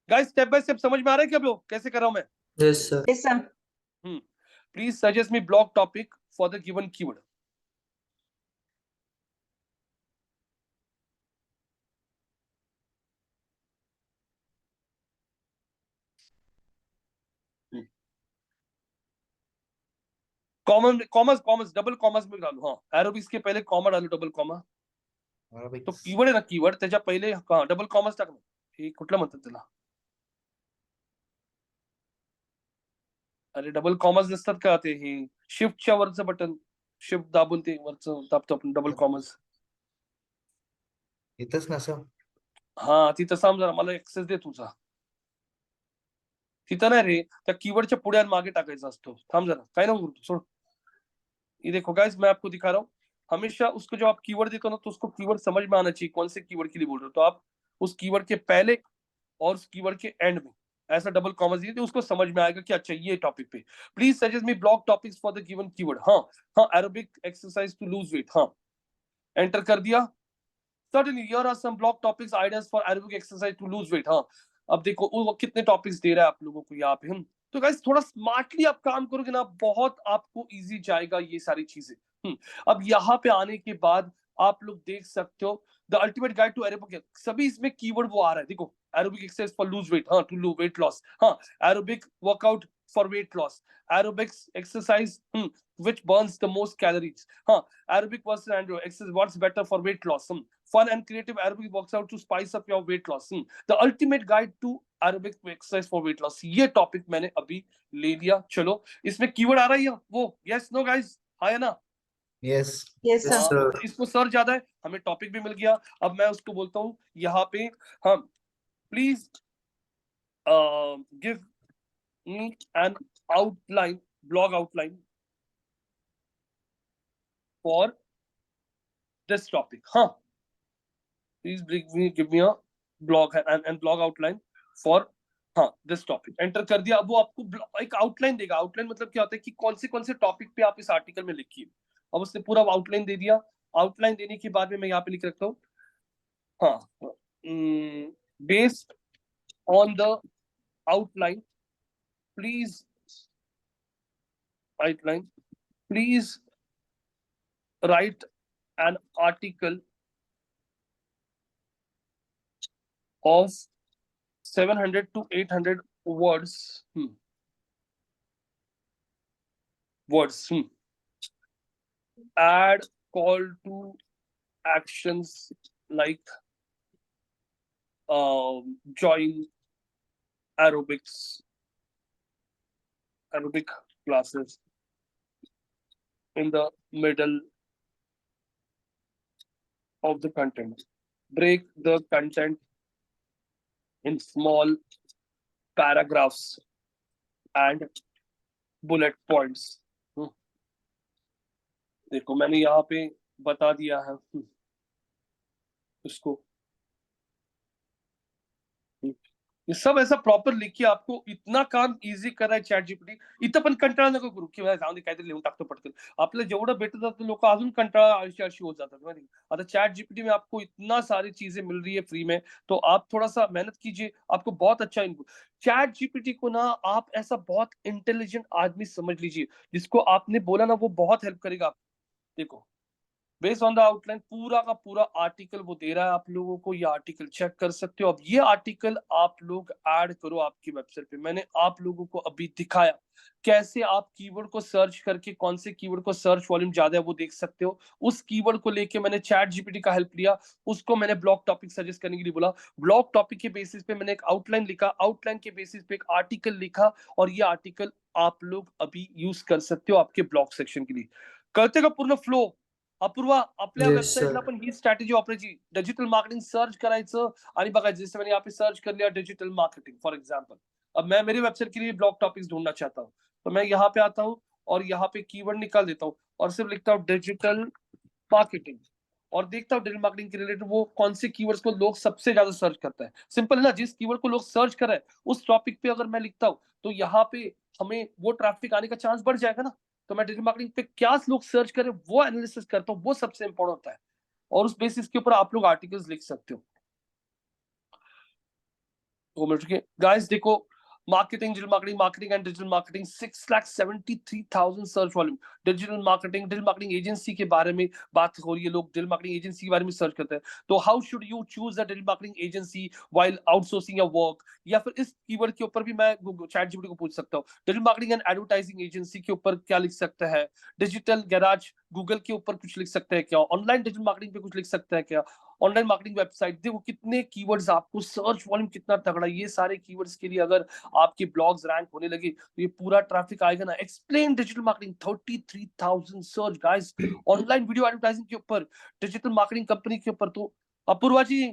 Guys step by step समझ में आ रहा है क्या ब्रो, कैसे कर रहा हूं मैं? Yes, sir. Yes, sir. Please suggest me blog topic for the given keyword. Common commerce commerce double commerce में डालो, हाँ एरोबिक्स के पहले कॉमा डालो, डबल कॉमा, तो एरोबिक्स कीवर्ड आहे ना, कीवर्ड त्याच्या पहिले डबल कॉमर्स टाक ना, हे कुठलं म्हणतात त्याला, अरे डबल कॉमर्स नसतात का ते, हे शिफ्टच्या वरचं बटन, शिफ्ट दाबून ते वरचं दाबतो आपण, डबल कॉमर्स। इथंच ना सर? हा तिथं सांग जरा, मला एक्सेस दे तुझा, तिथं नाही रे, त्या कीवर्डच्या पुढे आणि मागे टाकायचा असतो, थांब जरा, काय ना सोड। ये देखो गाइस मैं आपको दिखा रहा हूँ, हमेशा उसको जब आप कीवर्ड देते हो ना, तो उसको कीवर्ड समझ में आना चाहिए कौन से कीवर्ड के लिए बोल रहे हो, तो आप उस कीवर्ड के पहले और उस कीवर्ड के एंड में ऐसा डबल कॉमर्स दिए तो उसको समझ में आएगा कि अच्छा ये टॉपिक पे, please suggest me blog topics for the given keyword, हाँ aerobic exercise to lose weight, हाँ एंटर कर दिया। Certainly, here are some blog topics ideas for aerobic exercise to lose weight, हाँ अब देखो वो कितने टॉपिक्स दे रहा है आप लोगों को यहाँ पे, हम तो गाइस थोड़ा स्मार्टली आप काम करोगे ना, बहुत आपको इजी जाएगा ये सारी चीजें। अब यहाँ पे आने के बाद आप लोग देख सकते हो the ultimate guide to aerobic, सभी इसमें कीवर्ड वो आ रहा है, देखो aerobic exercise for lose weight, हाँ टू लूज वेट लॉस, हाँ aerobic workout for weight loss, aerobics exercise which burns the most calories, aerobic versus anaerobic exercise, what's better for weight loss, fun and creative aerobic works out to spice up your weight loss, the ultimate guide to aerobic exercise for weight loss, ये topic मैंने अभी ले लिया। चलो इसमें keyword आ रहा है वो, यस नो गाइस, हाँ है ना? Yes Yes, Yes, sir. sir. तो इसको सर्च ज्यादा है, हमें टॉपिक भी मिल गया। अब मैं उसको बोलता हूँ यहाँ पे, हाँ please give me N outline, blog outline for this topic, please give me a blog and blog outline for, हाँ दिस टॉपिक एंटर कर दिया। अब वो आपको एक आउटलाइन देगा। आउटलाइन मतलब क्या होता है कि कौन से टॉपिक पे आप इस आर्टिकल में लिखिए। अब उसने पूरा आउटलाइन दे दिया। आउटलाइन देने के बाद में मैं यहाँ पे लिख रखता हूँ, हाँ, based on the outline please write an article of 700 to 800 words. Add call to actions like join aerobic classes in the middle of the content. Break the content in small paragraphs and bullet points. देखो मैंने यहाँ पे बता दिया है उसको। ये सब ऐसा प्रॉपर लिखिए। आपको इतना काम इझी कर रहा आहे चॅट जीपीटी. इथं पण कंटाळा नको करू की जाऊ दे काहीतरी लिहून टाकतो पटकन. आपल्याला जेवढं भेटत जातं लोक अजून कंटाळा आळशी होत जातात माहिती. आता चैट जीपीटी में आपको इतना सारी चीजें मिल रही है फ्री में, तो आप थोड़ा सा मेहनत कीजिए, आपको बहुत अच्छा इनपुट। चैट जीपीटी को ना आप ऐसा बहुत इंटेलिजेंट आदमी समझ लीजिए, जिसको आपने बोला ना वो बहुत हेल्प करेगा। देखो बेस्ड ऑन द आउटलाइन पूरा का पूरा आर्टिकल वो दे रहा है आप लोगों को। ये आर्टिकल चेक कर सकते हो। अब ये आर्टिकल आप लोग ऐड करो आपकी वेबसाइट पे। मैंने आप लोगों को अभी दिखाया कैसे आप कीवर्ड को सर्च करके कौन से कीवर्ड को सर्च वॉल्यूम ज्यादा है वो देख सकते हो। उस कीवर्ड को लेके मैंने चैट जीपीटी का हेल्प लिया, उसको मैंने ब्लॉग टॉपिक सजेस्ट करने के लिए बोला। ब्लॉग टॉपिक के बेसिस पे मैंने एक आउटलाइन लिखा, आउटलाइन के बेसिस पे एक आर्टिकल लिखा, और ये आर्टिकल आप लोग अभी यूज कर सकते हो आपके ब्लॉग सेक्शन के लिए। कळते का पूर्ण फ्लो? अपूर्वा आपल्या Yes, वेबसाईटला sir. पण ही स्ट्रॅटेजी वापरायची। डिजिटल मार्केटिंग सर्च करायचं आणि बघायचं। जैसे मैंने यहाँ पे सर्च कर लिया डिजिटल मार्केटिंग फॉर एग्जांपल। अब मैं मेरी वेबसाइट के लिए ब्लॉग टॉपिक्स ढूंढना चाहता हूँ, तो मैं यहाँ पे आता हूँ और यहाँ पे कीवर्ड निकाल देता हूँ और सिर्फ लिखता हूँ डिजिटल मार्केटिंग और देखता हूँ डिजिटल मार्केटिंग के रिलेटेड वो कौन से कीवर्ड्स को लोग सबसे ज्यादा सर्च करता है। सिंपल है ना, जिस कीवर्ड को लोग सर्च कर रहे हैं उस टॉपिक पे अगर मैं लिखता हूँ तो यहाँ पे हमें वो ट्रैफिक आने का चांस बढ़ जाएगा ना। तो मैं डिजिटल मार्केटिंग पे क्या लोग सर्च करें वो एनालिसिस करता हूँ, वो सबसे इंपॉर्टेंट होता है, और उस बेसिस के ऊपर आप लोग आर्टिकल्स लिख सकते हो। 2 मिनट रुकिए गाइस। देखो marketing, marketing and digital marketing 6,73,000 search volume. Digital marketing agency के बारे में बात हो रही है। लोग डिजिटल मार्केटिंग एजेंसी के बारे में सर्च करते हैं। तो how should you choose a digital marketing agency while outsourcing your work, या फिर इस कीवर्ड के ऊपर भी मैं चैट जीपीटी को पूछ सकता हूँ। Digital marketing and advertising agency के ऊपर क्या लिख सकता है। डिजिटल गैराज गूगल के ऊपर कुछ लिख सकते हैं क्या। ऑनलाइन डिजिटल मार्केटिंग पे कुछ लिख सकता है क्या। ऑनलाइन मार्केटिंग वेबसाइट, देखो कितने कीवर्ड्स, आपको सर्च वॉल्यूम कितना तगड़ा। ये सारे कीवर्ड्स के लिए अगर आपके ब्लॉग्स रैंक होने लगे तो ये पूरा ट्रैफिक आएगा ना। Explain digital marketing 33,000 search guys. Online video advertising के ऊपर, डिजिटल मार्केटिंग कंपनी के ऊपर। तो अपूर्वा जी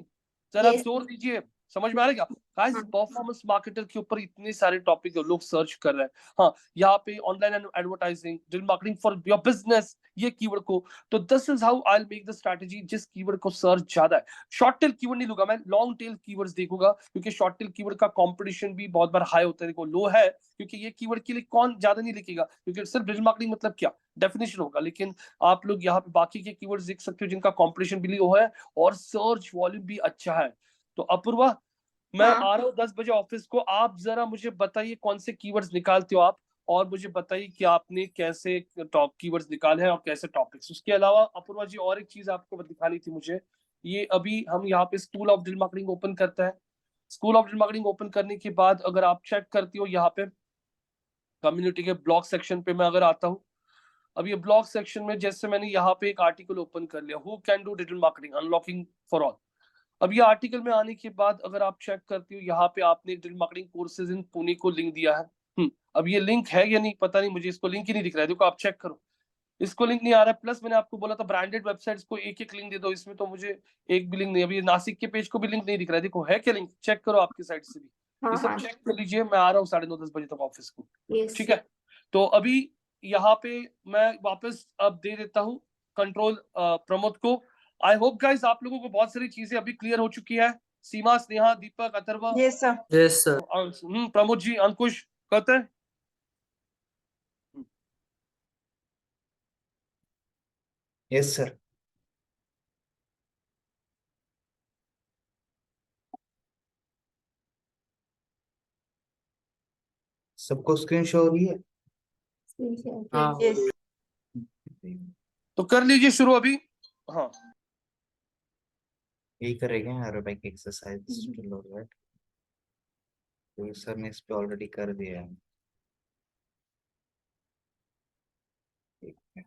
जरा Yes. जोर दीजिए, समझ में आ रहा है गाइस। हाँ। परफॉर्मेंस मार्केटर के ऊपर इतने सारे टॉपिक लोग सर्च कर रहे हैं। हाँ यहाँ पे online advertising, digital marketing for your business, ये कीवर्ड को। तो this is how I will make the strategy. जिस कीवर्ड को सर्च ज्यादा है, शॉर्ट टेल कीवर्ड नहीं लूंगा मैं, लॉन्ग टेल कीवर्ड्स देखूंगा, क्योंकि शॉर्ट टेल कीवर्ड का कंपटीशन भी बहुत बार हाई होता है। देखो लो है क्योंकि ये कीवर्ड के लिए कौन ज्यादा नहीं लिखेगा, क्योंकि सिर्फ डिजिटल मार्केटिंग मतलब क्या डेफिनेशन होगा। लेकिन आप लोग यहाँ पे बाकी के कीवर्ड्स देख सकते हो जिनका कंपटीशन भी लो है और सर्च वॉल्यूम भी अच्छा है। तो अपूर्वा मैं हाँ। आ रहा हूँ 10 बजे ऑफिस को। आप जरा मुझे बताइए कौन से कीवर्ड्स निकालते हो आप, और मुझे बताइए कि आपने कैसे टॉप कीवर्ड्स निकाले हैं और कैसे टॉपिक्स। उसके अलावा अपूर्वा जी और एक चीज आपको दिखानी थी मुझे। ये अभी हम यहाँ पे school of digital marketing open करता है। School of digital marketing open करने के बाद अगर आप चेक करती हो यहाँ पे कम्युनिटी के ब्लॉग सेक्शन पे मैं अगर आता हूँ, अब ये ब्लॉग सेक्शन में जैसे मैंने यहाँ पे एक आर्टिकल ओपन कर लिया, who can do digital marketing unlocking for all. अब ये आर्टिकल में आने के बाद अगर आप चेक करती हो यहाँ पे आपने digital marketing courses in Pune को लिंक दिया है। अब ये लिंक है या नहीं पता नहीं, मुझे इसको लिंक ही नहीं दिख रहा है। देखो आप चेक करो, इसको लिंक नहीं आ रहा है। प्लस मैंने आपको बोला था ब्रांडेड वेबसाइट्स को एक एक लिंक दे दो, इसमें तो मुझे एक भी लिंक नहीं। अभी नासिक के पेज को भी लिंक नहीं दिख रहा है। देखो है क्या लिंक, चेक करो आपकी साइड से भी। हाँ ये सब हाँ। चेक कर लीजिए। मैं आ रहा हूँ 9:30-10 बजे तक ऑफिस को, Yes. ठीक है। तो अभी यहाँ पे मैं वापस अब दे देता हूँ कंट्रोल प्रमोद को। आई होप गाइस आप लोगों को बहुत सारी चीजें अभी क्लियर हो चुकी है, सीमा, स्नेहा, दीपक, Atharva, Yes, sir. Yes, sir. Pramod ji, अंकुश करते हैं। Yes sir. सबको स्क्रीन शो हो रही है? Screen share. हाँ, हो Yes. रही तो कर लीजिए शुरू अभी। हाँ, यही करेंगे aerobic exercise to lose weight. तो सर ने इस पे ऑलरेडी कर दिया है। ठीक है।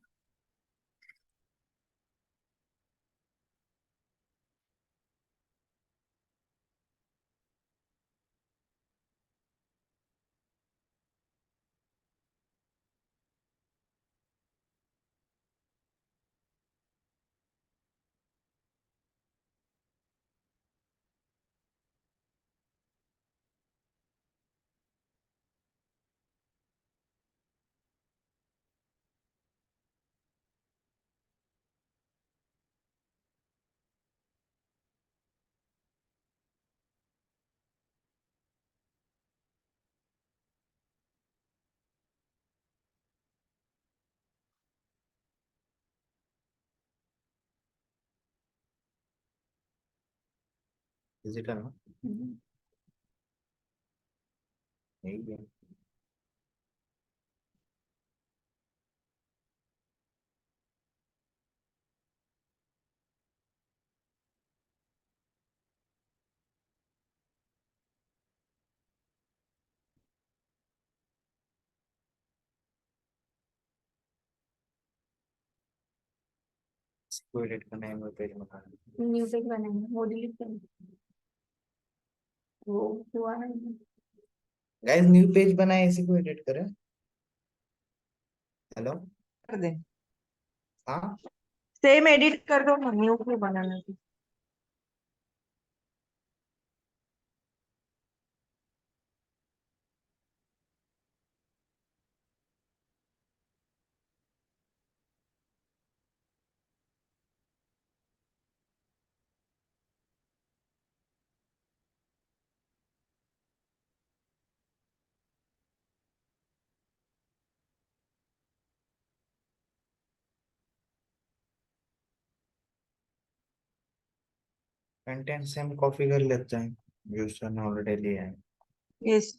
डिजिटल ना यही है। इसको एडिट करना है, मैं पेज बना रहा न्यू पेज बनाएंगे, वो डिलीट करेंगे, वो हुआ ना। गाइस न्यू पेज बनाए, इसी को एडिट करें। हेलो। कर दे। हाँ सेम एडिट कर दो ना, न्यू क्यों बनाना थी? कंटेंट से हम कॉपी कर लेते हैं, यूजर ने ऑलरेडी लिया है। यस।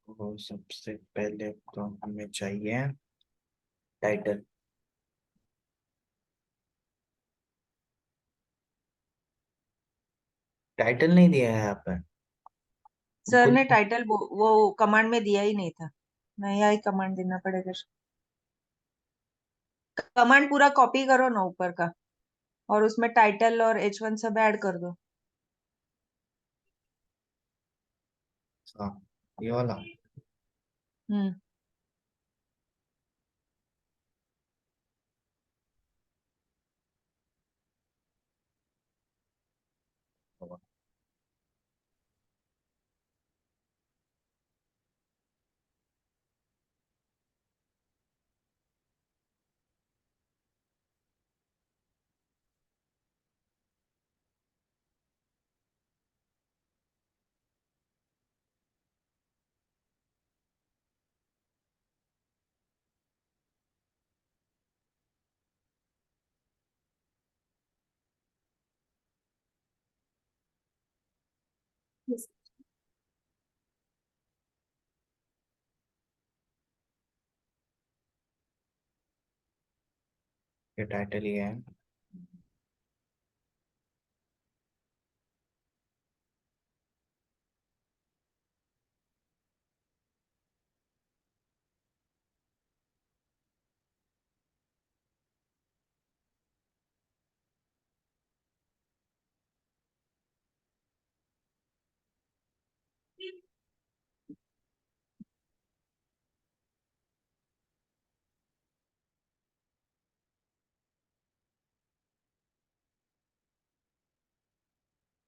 तो सबसे पहले तो हमें चाहिए टाइटल। टाइटल नहीं दिया है यहाँ पे। सर ने खुद टाइटल वो कमांड में दिया ही नहीं था, नया ही कमांड देना पड़ेगा। कमांड पूरा कॉपी करो ना ऊपर का, और उसमें टाइटल और H1 सब ऐड कर दो। हाँ ये वाला। हम्म। Yes. ये टाइटल ये है।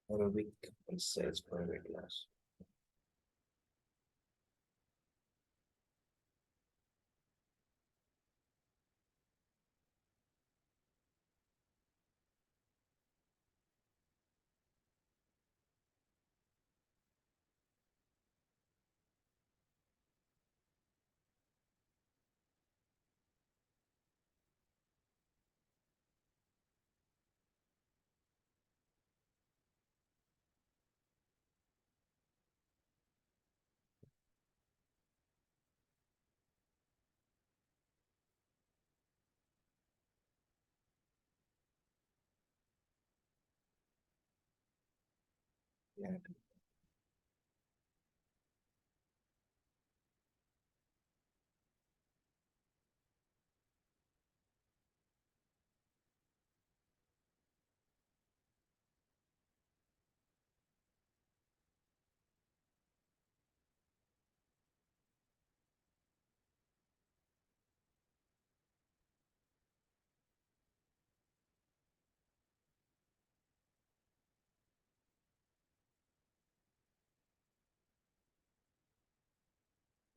Arabic exercise private class। Yeah.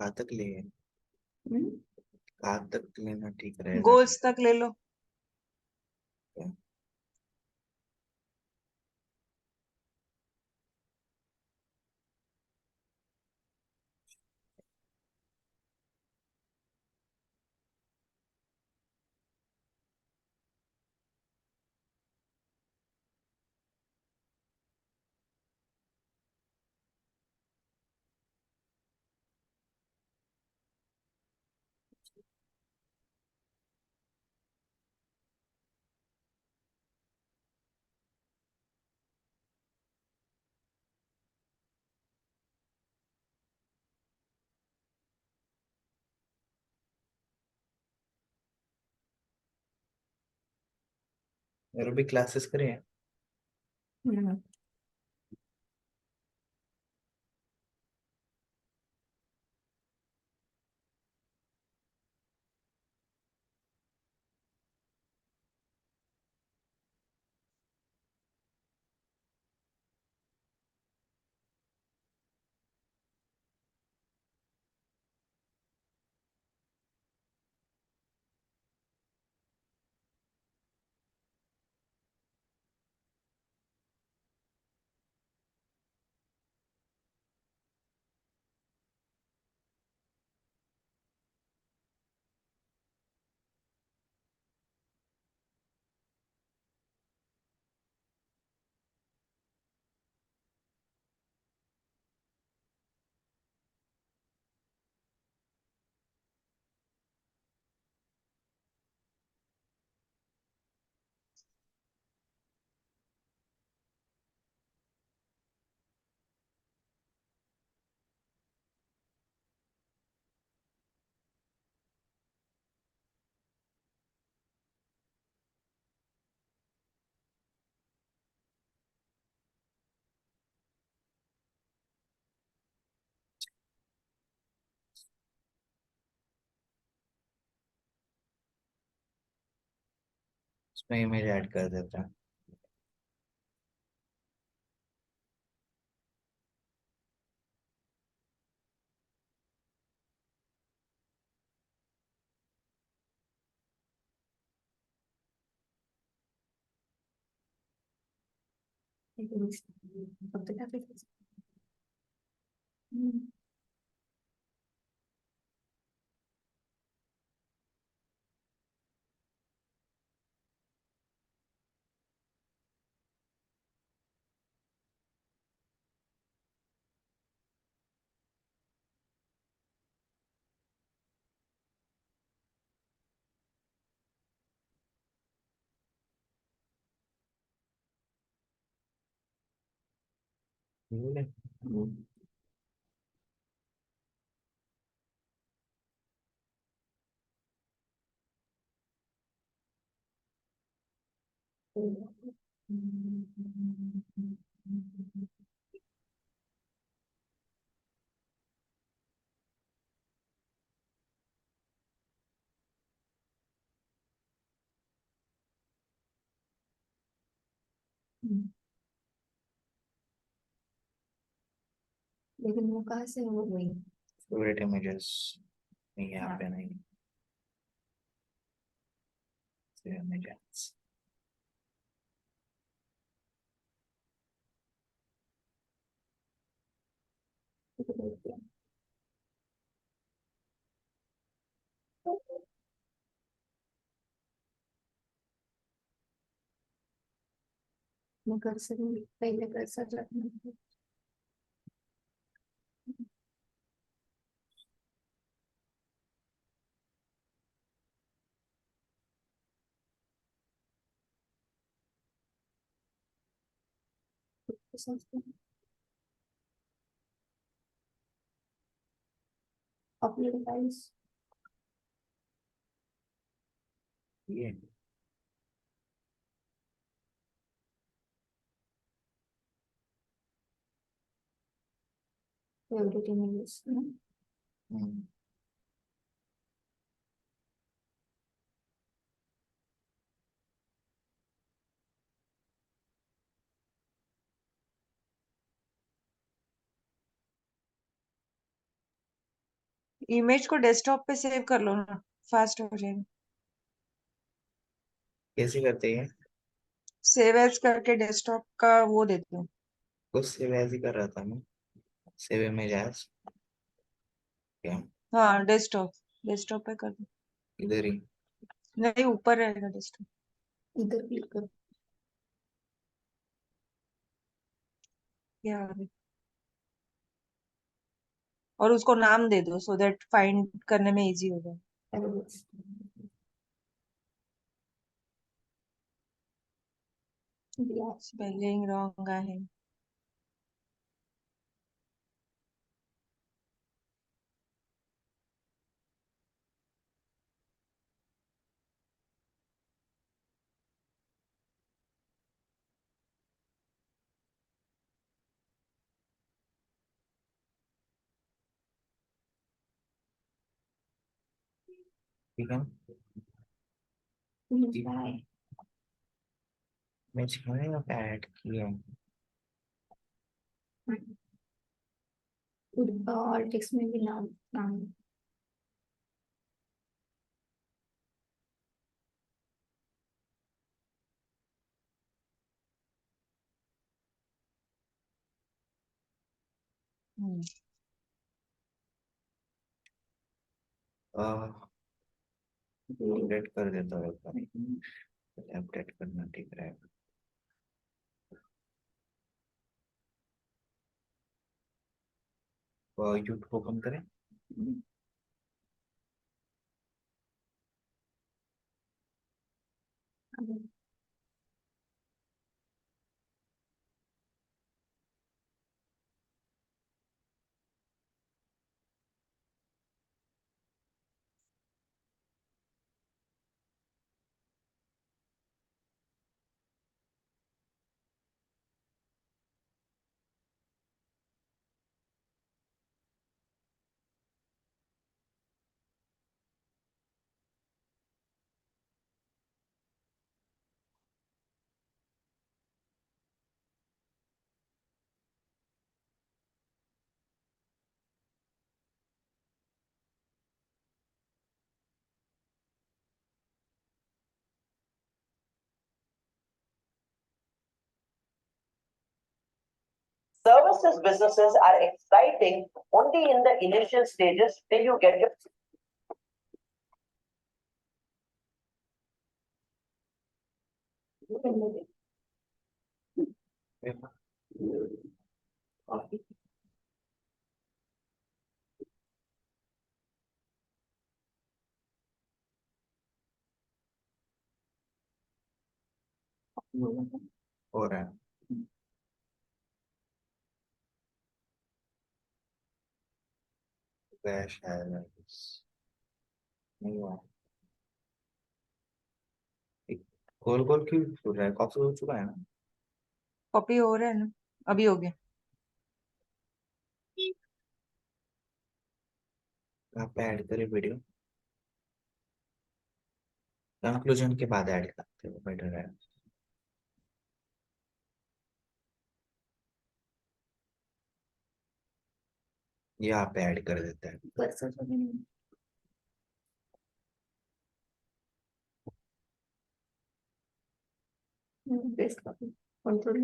कहाँ तक लिए? हम्म, कहाँ तक लेना ठीक रहेगा? गोल्स तक ले लो। एरोबिक क्लासेस करें? हम्म, उसमें इमेज ऐड कर देता है। अब तो काफी हम्म, हम्म, हम्म। लेकिन वो कहाँ से हो गई? फेवरेट इमेजेस नहीं, यहाँ हाँ। पे नहीं। इमेजेस मैं कर सकूंगी पहले कर सकता copy it, guys. ये Everything in this. Hmm, image को डेस्कटॉप पे सेव कर लो ना, फास्ट हो जाएगा। कैसे करते हैं? सेव एज करके डेस्कटॉप का वो देती हूँ। कुछ सेव एज ही कर रहा था मैं, सेव इमेज एज क्या हाँ, डेस्कटॉप डेस्कटॉप पे कर दो। इधर ही? नहीं, ऊपर रहेगा डेस्कटॉप। इधर क्लिक करो। क्या आ गया? और उसको नाम दे दो सो दैट फाइंड करने में इजी होगा। Edits. Yeah. स्पेलिंग रॉन्ग आहे। ठीक है, Bye. मैं छाया पे ऐड किया। और टेक्स्ट में भी नाम नाम अपडेट कर देता हूँ एक बार, अपडेट करना ठीक रहेगा। यूट्यूब ओपन करें। Services businesses are exciting only in the initial stages till you get your हो रहा है। गया शायद नहीं हुआ। गोल गोल क्यों छूट रहा है? कॉफी हो चुका है ना? कॉपी हो रहा है ना, अभी हो गया। कहाँ पे ऐड करें वीडियो? कंक्लूजन के बाद ऐड करते हो, बेटर है। यहाँ पे ऐड कर देते हैं। कर्सर बेस्ट कॉपी कंट्रोल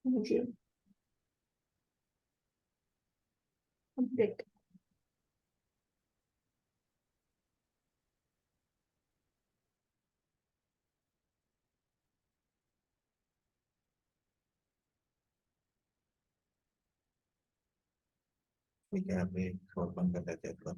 मुझे अपडेट ठीक है, अभी ओपन कर देते हैं तो।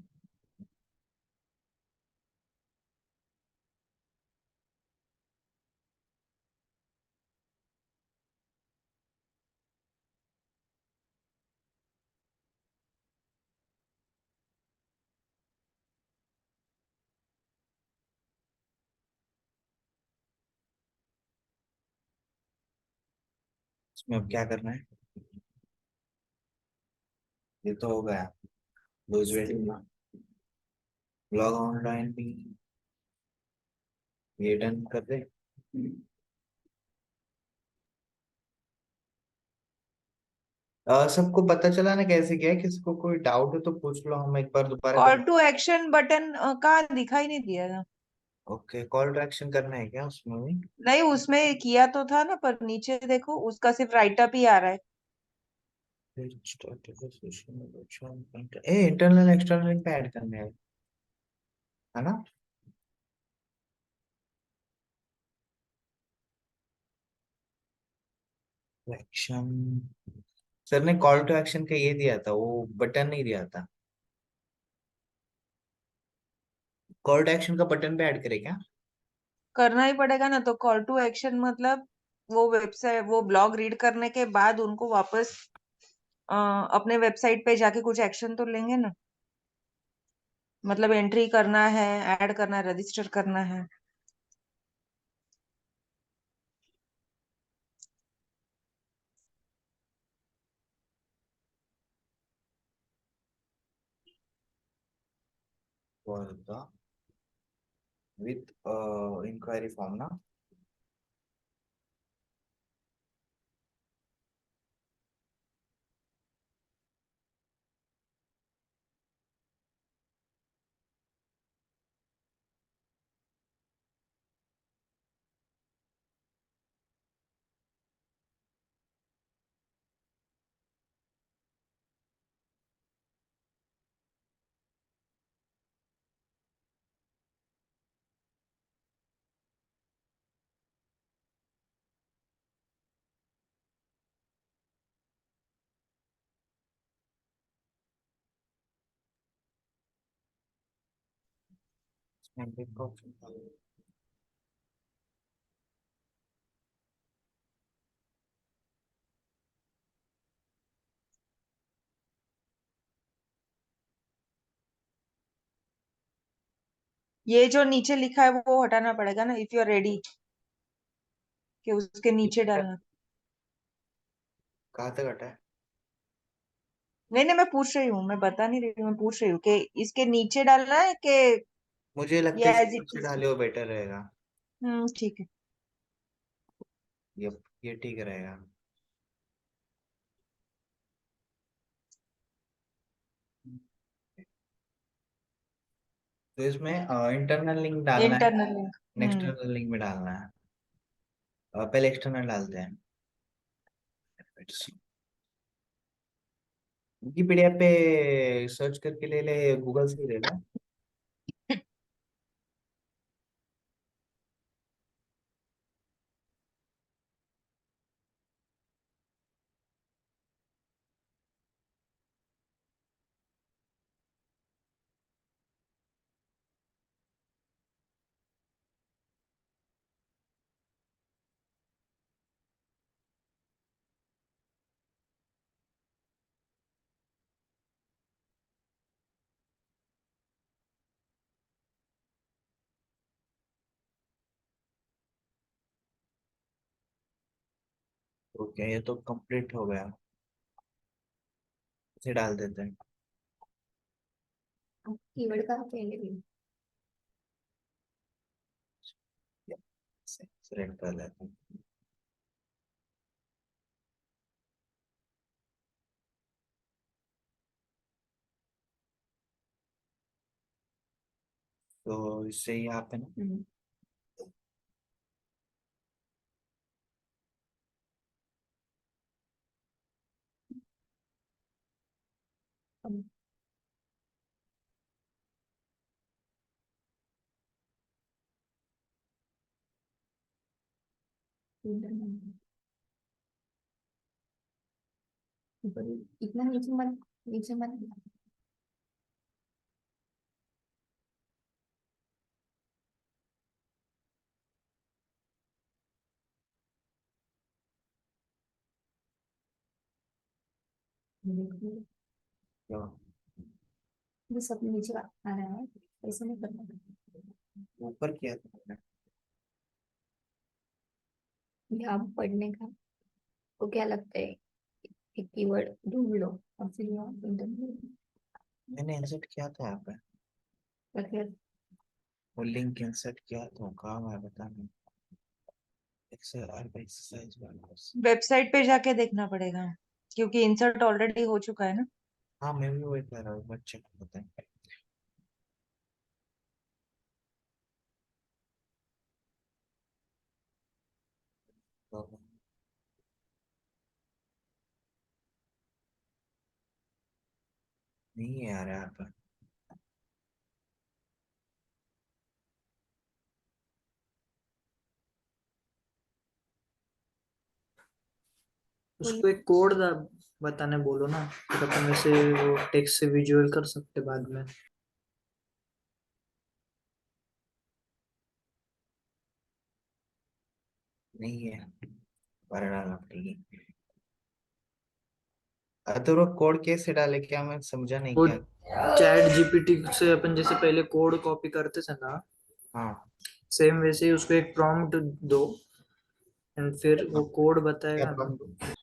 इसमें अब क्या करना है? ये तो हो गया, लूज वेट ब्लॉग ऑनलाइन भी, ये डन कर दे। सबको पता चला ना कैसे क्या है? किसको कोई डाउट है तो पूछ लो, हम एक बार दोबारा कॉल कर। टू एक्शन बटन का दिखाई नहीं दिया था। ओके, कॉल टू एक्शन करना है क्या उसमें भी? नहीं, उसमें किया तो था ना, पर नीचे देखो उसका सिर्फ राइट अप ही आ रहा है। इंटरनल एक्सटर्नल लिंक पे ऐड करने है ना? एक्शन, सर ने कॉल टू एक्शन का ये दिया था, वो बटन नहीं दिया था। कॉल टू एक्शन का बटन पे ऐड करे क्या? करना ही पड़ेगा ना, तो कॉल टू एक्शन मतलब वो वेबसाइट, वो ब्लॉग रीड करने के बाद उनको वापस अपने वेबसाइट पे जाके कुछ एक्शन तो लेंगे ना। मतलब एंट्री करना है, ऐड करना है, रजिस्टर करना है। विथ इंक्वायरी फॉर्म ना? ये जो नीचे लिखा है वो हटाना पड़ेगा ना, इफ यू आर रेडी, कि उसके नीचे डालना। कहाँ तक हटा है? नहीं नहीं, मैं पूछ रही हूँ, मैं बता नहीं रही हूँ, मैं पूछ रही हूँ कि इसके नीचे डालना है कि मुझे लगता ये है इसके एज इट नीचे इज। डाले हो बेटर रहेगा। ठीक है। ये ठीक रहेगा। तो इसमें इंटरनल लिंक डालना है, इंटरनल लिंक। एक्सटर्नल लिंक में डालना है। पहले एक्सटर्नल डालते हैं। विकिपीडिया पे सर्च करके ले ले, गूगल से ही ले ले। ओके, ये तो कंप्लीट हो गया, इसे डाल देते हैं। कीवर्ड का पहले भी सिलेक्ट कर लेते हैं। तो इससे यहाँ पे ना इतना नीचे मत, नीचे मत। देखो, क्या ये सब नीचे आ रहा है, ऐसे नहीं करना। ऊपर किया था? ये आप पढ़ने का को क्या लगता है, एक कीवर्ड ढूंढ लो और फिर यहाँ इंटरव्यू मैंने इंसर्ट किया था यहाँ पे, करके वो लिंक इंसर्ट किया था, कहाँ है बता नहीं। एक्सरसाइज वाला। वेबसाइट पे जाके देखना पड़ेगा क्योंकि इंसर्ट ऑलरेडी हो चुका है ना। हाँ मैं भी वही कर रहा हूँ, बट चेक होता है। तो नहीं है यार यहाँ पर। उसको एक कोड बताने बोलो ना, फिर अपन वैसे वो टेक्स्ट से विजुअल कर सकते बाद में। नहीं है, पर डालना पड़ेगी। तो वो कोड कैसे डाले, क्या मैं समझा नहीं वो क्या। चैट जीपीटी से अपन जैसे पहले कोड कॉपी करते थे ना, हाँ सेम वैसे ही उसको एक प्रॉम्प्ट दो एंड फिर वो कोड क्या बताएगा ना। प्रॉब्लम।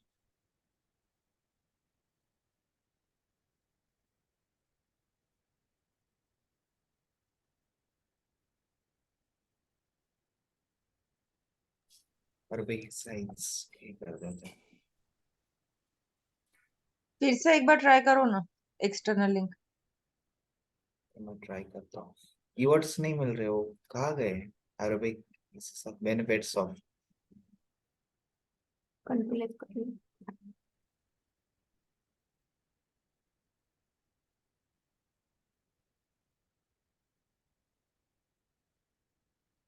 और भी साइज कर देते हैं। फिर से एक बार ट्राई करो ना एक्सटर्नल लिंक। तो मैं ट्राई करता हूँ। कीवर्ड्स नहीं मिल रहे हो, कहाँ गए। अरबिक सब बेनिफिट्स ऑफ। कैलकुलेट कर लो।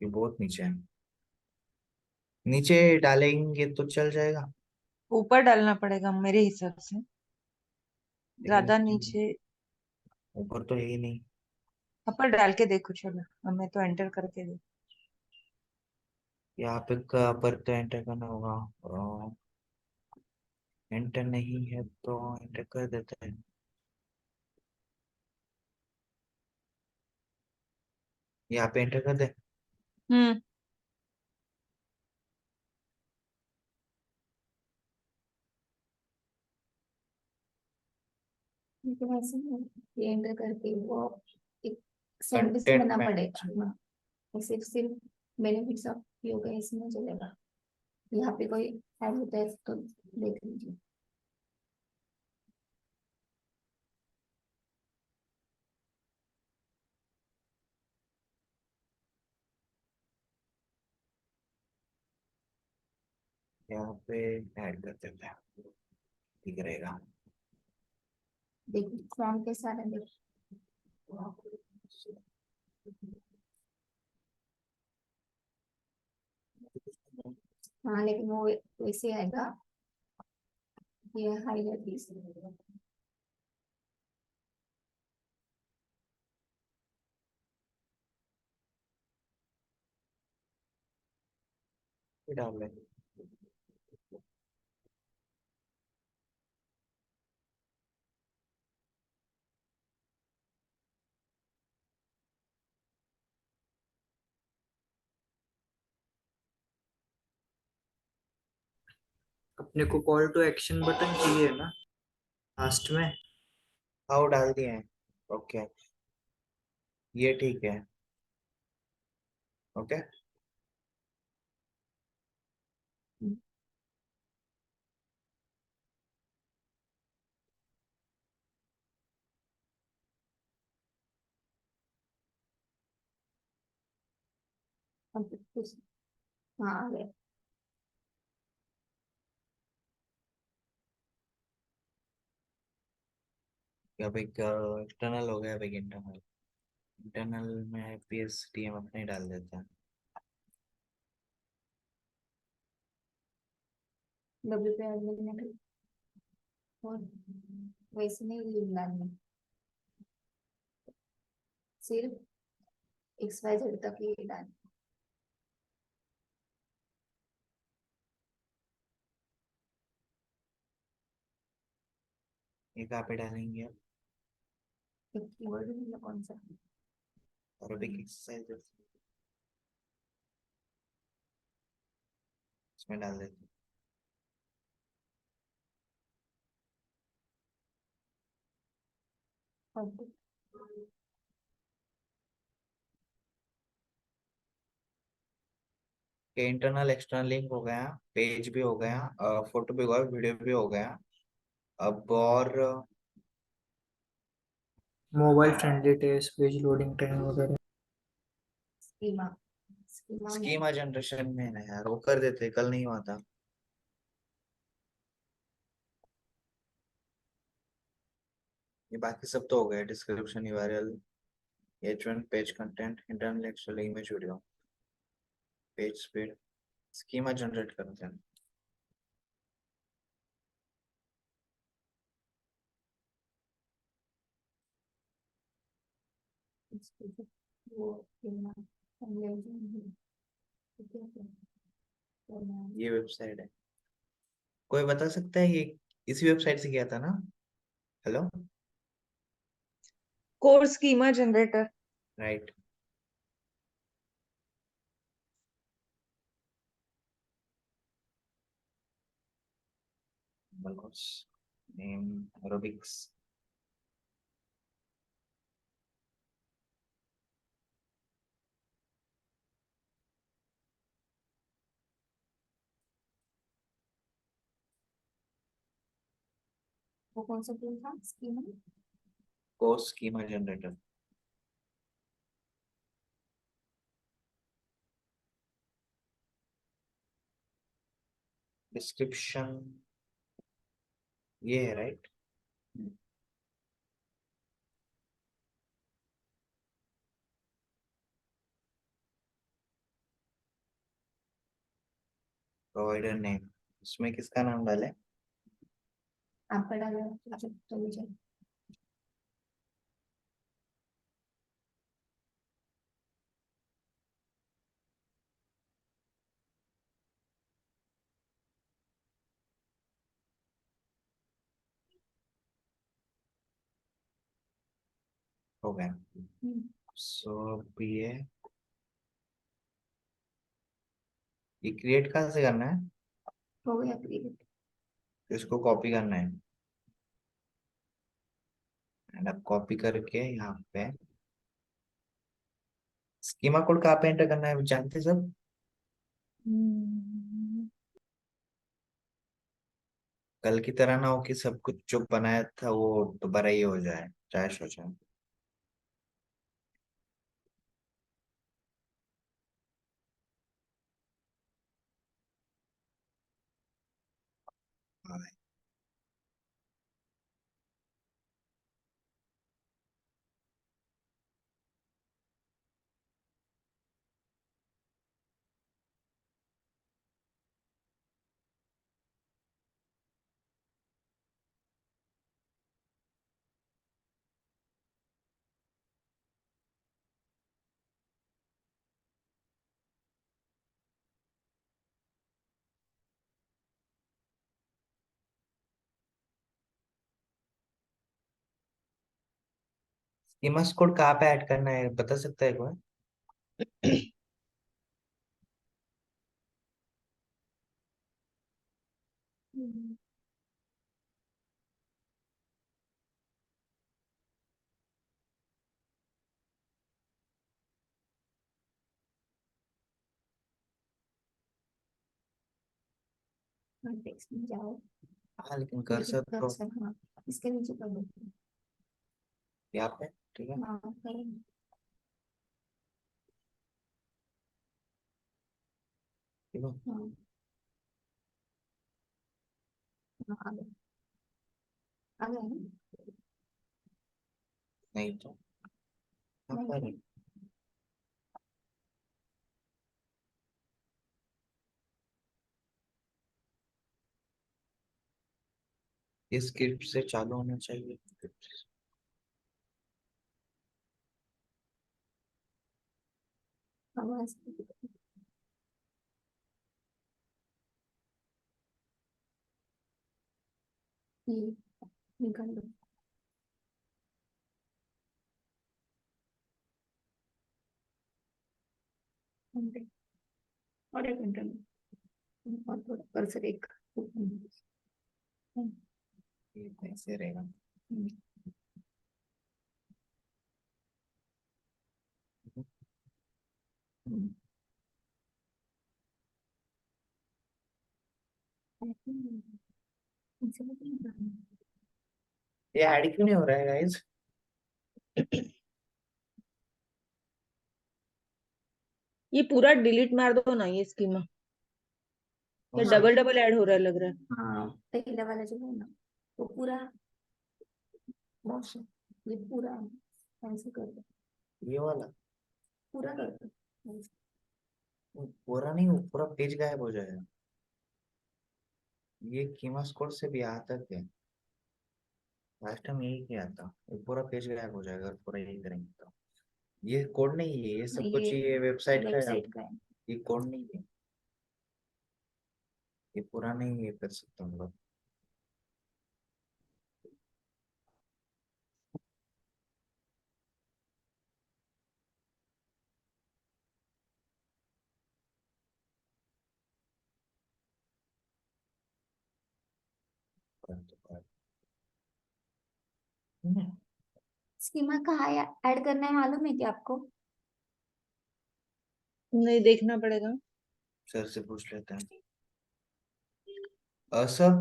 ये बहुत नीचे है, नीचे डालेंगे तो चल जाएगा। ऊपर डालना पड़ेगा मेरे हिसाब से, लेकिन ज्यादा नीचे। ऊपर तो है ही नहीं। ऊपर डाल के देखो, चलो अब मैं तो एंटर करके देख। यहाँ पे पर तो एंटर करना होगा। एंटर नहीं है तो एंटर कर देते हैं। यहाँ पे एंटर कर दे। हम्म। लेकिन ऐसे नहीं, ये एंटर करके वो एक सेंटेंस कंटेंट बनना में पड़ेगा ना, सिर्फ सिर्फ बेनिफिट्स ऑफ योगा इसमें चलेगा। यहाँ पे कोई ऐड होता है तो देख लीजिए। यहाँ पे ऐड कर देते हैं, ठीक रहेगा। देखिए फॉर्म के सारे देख। हाँ लेकिन वो वैसे आएगा, ये हाईलाइट इसलिए। ये डाल लें। अपने को कॉल टू एक्शन बटन चाहिए ना लास्ट में। हाँ वो डाल दिए हैं। ओके, ये ठीक है। ओके, अब कुछ हाँ आ गया। अब एक एक्सटर्नल हो गया, अब एक इंटरनल। इंटरनल में पीएसटीएम अपने डाल देते हैं। डब्ल्यू पे ऐड लिखने के और वैसे नहीं लिख डालना, सिर्फ एक्स वाई जेड तक ही डालना। ये कहाँ पे डालेंगे अब। एक कीवर्ड मतलब कौन सा। अरबिक एक्सरसाइज इसमें डाल देते हैं। Okay. के इंटरनल एक्सटर्नल लिंक हो गया, पेज भी हो गया, फोटो भी हो गया, वीडियो भी हो गया। अब और mobile friendly test, page loading time वगैरह। Schema. Schema में स्कीमा जनरेशन में ना यार, वो कर देते, कल नहीं हुआ था। ये बाकी सब तो हो गया, description, URL, H1, page content, internal external image, video, page speed, schema generate करते हैं। वो schema conversion ठीक है करना है। ये वेबसाइट है, कोई बता सकता है ये इसी वेबसाइट से किया था ना? Hello, course schema generator. Right. Name aerobics. वो कौन सा टूल था schema? Course schema generator. Description ये है, राइट? प्रोवाइडर नेम, इसमें किसका नाम डाले? आपका डाला तो मुझे हो गया। सो ये क्रिएट कहाँ से करना है? हो गया क्रिएट। इसको कॉपी करना है, एंड अब कॉपी करके यहाँ पे स्कीमा कोड कहाँ पे एंटर करना है, जानते सब? कल की तरह ना हो कि सब कुछ जो बनाया था वो दोबारा ये हो जाए, ट्रैश हो जाए। हाँ, स्कीमास कोड कहाँ पे ऐड करना है बता सकता है कोई? टेक्स्ट में जाओ, हाँ, लेकिन कर्सर तो कर्सर हाँ इसके नीचे कर दो। यहाँ पे, ठीक है। हाँ करें। ठीक है, हाँ हाँ, आ गया ना? नहीं तो यहाँ नहीं पर तो इस स्क्रिप्ट से चालू होना चाहिए। आवाज ये निकाल दो। content, और एक इंटरनेट और थोड़ा कर्सर एक ये ऐसे रहेगा। ये ऐड क्यों नहीं हो रहा है गाइस? ये पूरा डिलीट मार दो ना ये स्कीमा, ये हाँ। डबल डबल ऐड हो रहा है लग रहा है। हाँ पहला वाला जो है ना वो पूरा मोशन, ये पूरा ऐसे कर दो, ये वाला पूरा कर दो। पूरा नहीं, वो पूरा पेज गायब हो जाएगा। ये कीमा स्कोर से भी आता है। लास्ट टाइम यही किया था, ये पूरा पेज गायब हो जाएगा अगर पूरा यही करेंगे तो। ये कोड नहीं है, ये सब कुछ ये वेबसाइट का है। वेबसाइट का है। ये कोड नहीं है, ये पूरा नहीं ये कर सकते हम लोग। स्कीमा कहाँ ऐड करना है मालूम है क्या आपको? नहीं, देखना पड़ेगा। सर से पूछ लेते हैं। सर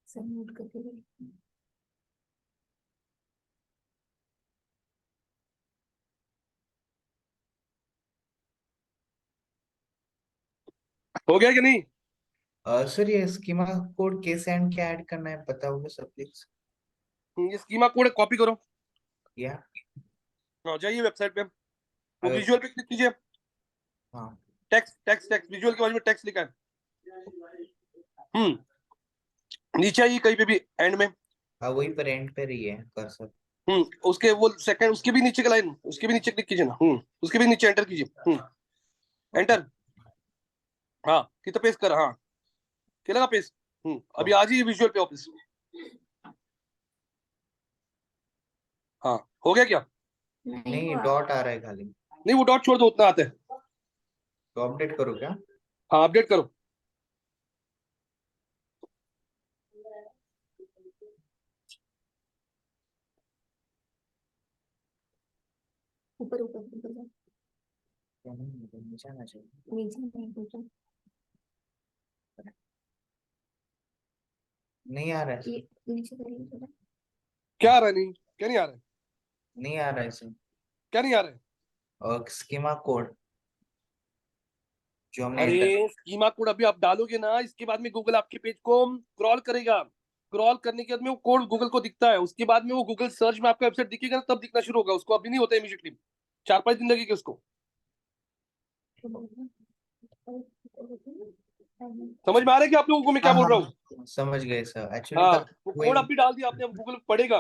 सर नोट करके देखिए। हो गया कि नहीं? सर ये स्कीमा कोड कैसे एंड क्या ऐड करना है बताओगे सर प्लीज? ये स्कीमा कोड कॉपी करो, या जाइए वेबसाइट पे, वो अगर- विजुअल पे क्लिक कीजिए। हाँ टेक्स्ट टेक्स्ट टेक्स्ट विजुअल के बाजू में टेक्स्ट लिखा है। नीचे आइए कहीं पे भी एंड में। वही पर एंड पे रही है कर्सर। उसके वो सेकंड, उसके भी नीचे का लाइन, उसके भी नीचे क्लिक कीजिए ना। उसके भी नीचे एंटर कीजिए। एंटर। हाँ कितना पेस्ट कर, हाँ क्या लगा पेस्ट। अभी आ जाइए विजुअल पे ऑफिस। हाँ हो गया क्या? नहीं हुआ। डॉट आ रहा है खाली। नहीं वो डॉट छोड़ दो, उतना आता है। तो अपडेट करो क्या? हाँ अपडेट करो। ऊपर ऊपर ऊपर जाओ। नीचे आना चाहिए। नीचे नहीं ऊपर। नहीं आ रहा है, ये नीचे करिए थोड़ा। क्या आ रहा है? नहीं क्या नहीं आ रहा है? नहीं आ रहा है सर। क्या नहीं आ रहा है? और स्कीमा कोड जो हमने अरे स्कीमा कोड अभी आप डालोगे ना, इसके बाद में गूगल आपके पेज को क्रॉल करेगा। क्रॉल करने के बाद में वो कोड गूगल को दिखता है, उसके बाद में वो गूगल सर्च में आपका वेबसाइट दिखेगा ना, तब दिखना शुरू होगा। उसको अभी नहीं होता इमीडिएटली, 4-5 दिन लगेगा उसको। समझ में आ रहा है कि आप लोगों को मैं क्या बोल रहा हूँ? समझ गए सर। एक्चुअली हाँ कल वो कोड अभी डाल दिया आपने, अब गूगल पढ़ेगा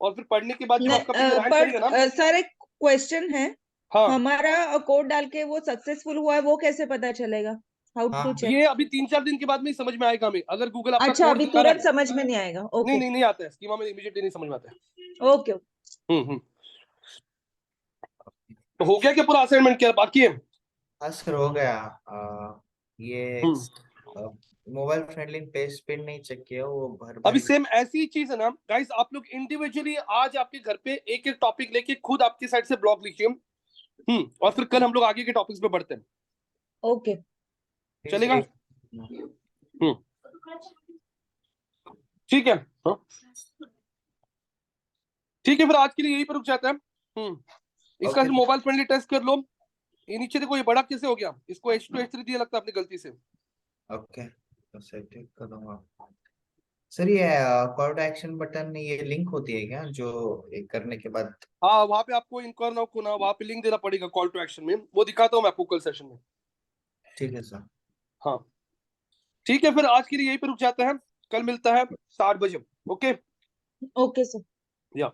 और फिर पढ़ने के बाद जब आपका पेज रैंक पर करेगा ना। सर एक क्वेश्चन है, हाँ हमारा कोड डाल के वो सक्सेसफुल हुआ है वो कैसे पता चलेगा? हाउ टू हाँ, चेक? ये अभी 3-4 दिन के बाद में ही समझ में आएगा हमें, अगर गूगल आपका अच्छा, कोड अभी दिखा रहा तुरंत है। समझ में नहीं आएगा। नहीं ओके नहीं नहीं आता है स्कीमा में, इमीडिएटली नहीं समझ में आता है। ओके। तो हो गया क्या पूरा असाइनमेंट, क्या बाकी है? हाँ सर हो गया। ये मोबाइल फ्रेंडली पेज स्पीड नहीं चेक किया वो भर अभी भर। सेम ऐसी ही चीज है ना गाइस, आप लोग इंडिविजुअली आज आपके घर पे एक एक टॉपिक लेके खुद आपकी साइड से ब्लॉग लिखिए। और फिर कल हम लोग आगे के टॉपिक्स पे बढ़ते हैं, ओके चलेगा? ठीक है। हाँ ठीक है, फिर आज के लिए यही पर रुक जाता है। इसका Okay. मोबाइल फ्रेंडली टेस्ट कर लो। ये नीचे देखो, ये बड़ा कैसे हो गया, इसको H2 H3 दिया लगता है अपनी गलती से। ओके तो सर ठीक कर दूंगा। सर ये कॉल टू एक्शन बटन ये लिंक होती है क्या जो ये करने के बाद? हाँ वहां पे आपको इनक्वायर नाउ को ना वहां पे लिंक देना पड़ेगा कॉल टू एक्शन में, वो दिखाता हूँ मैं आपको कल सेशन में। ठीक है सर। हाँ ठीक है, फिर आज के लिए यही पे रुक जाता है, कल मिलता है 7 बजे। Okay okay sir. या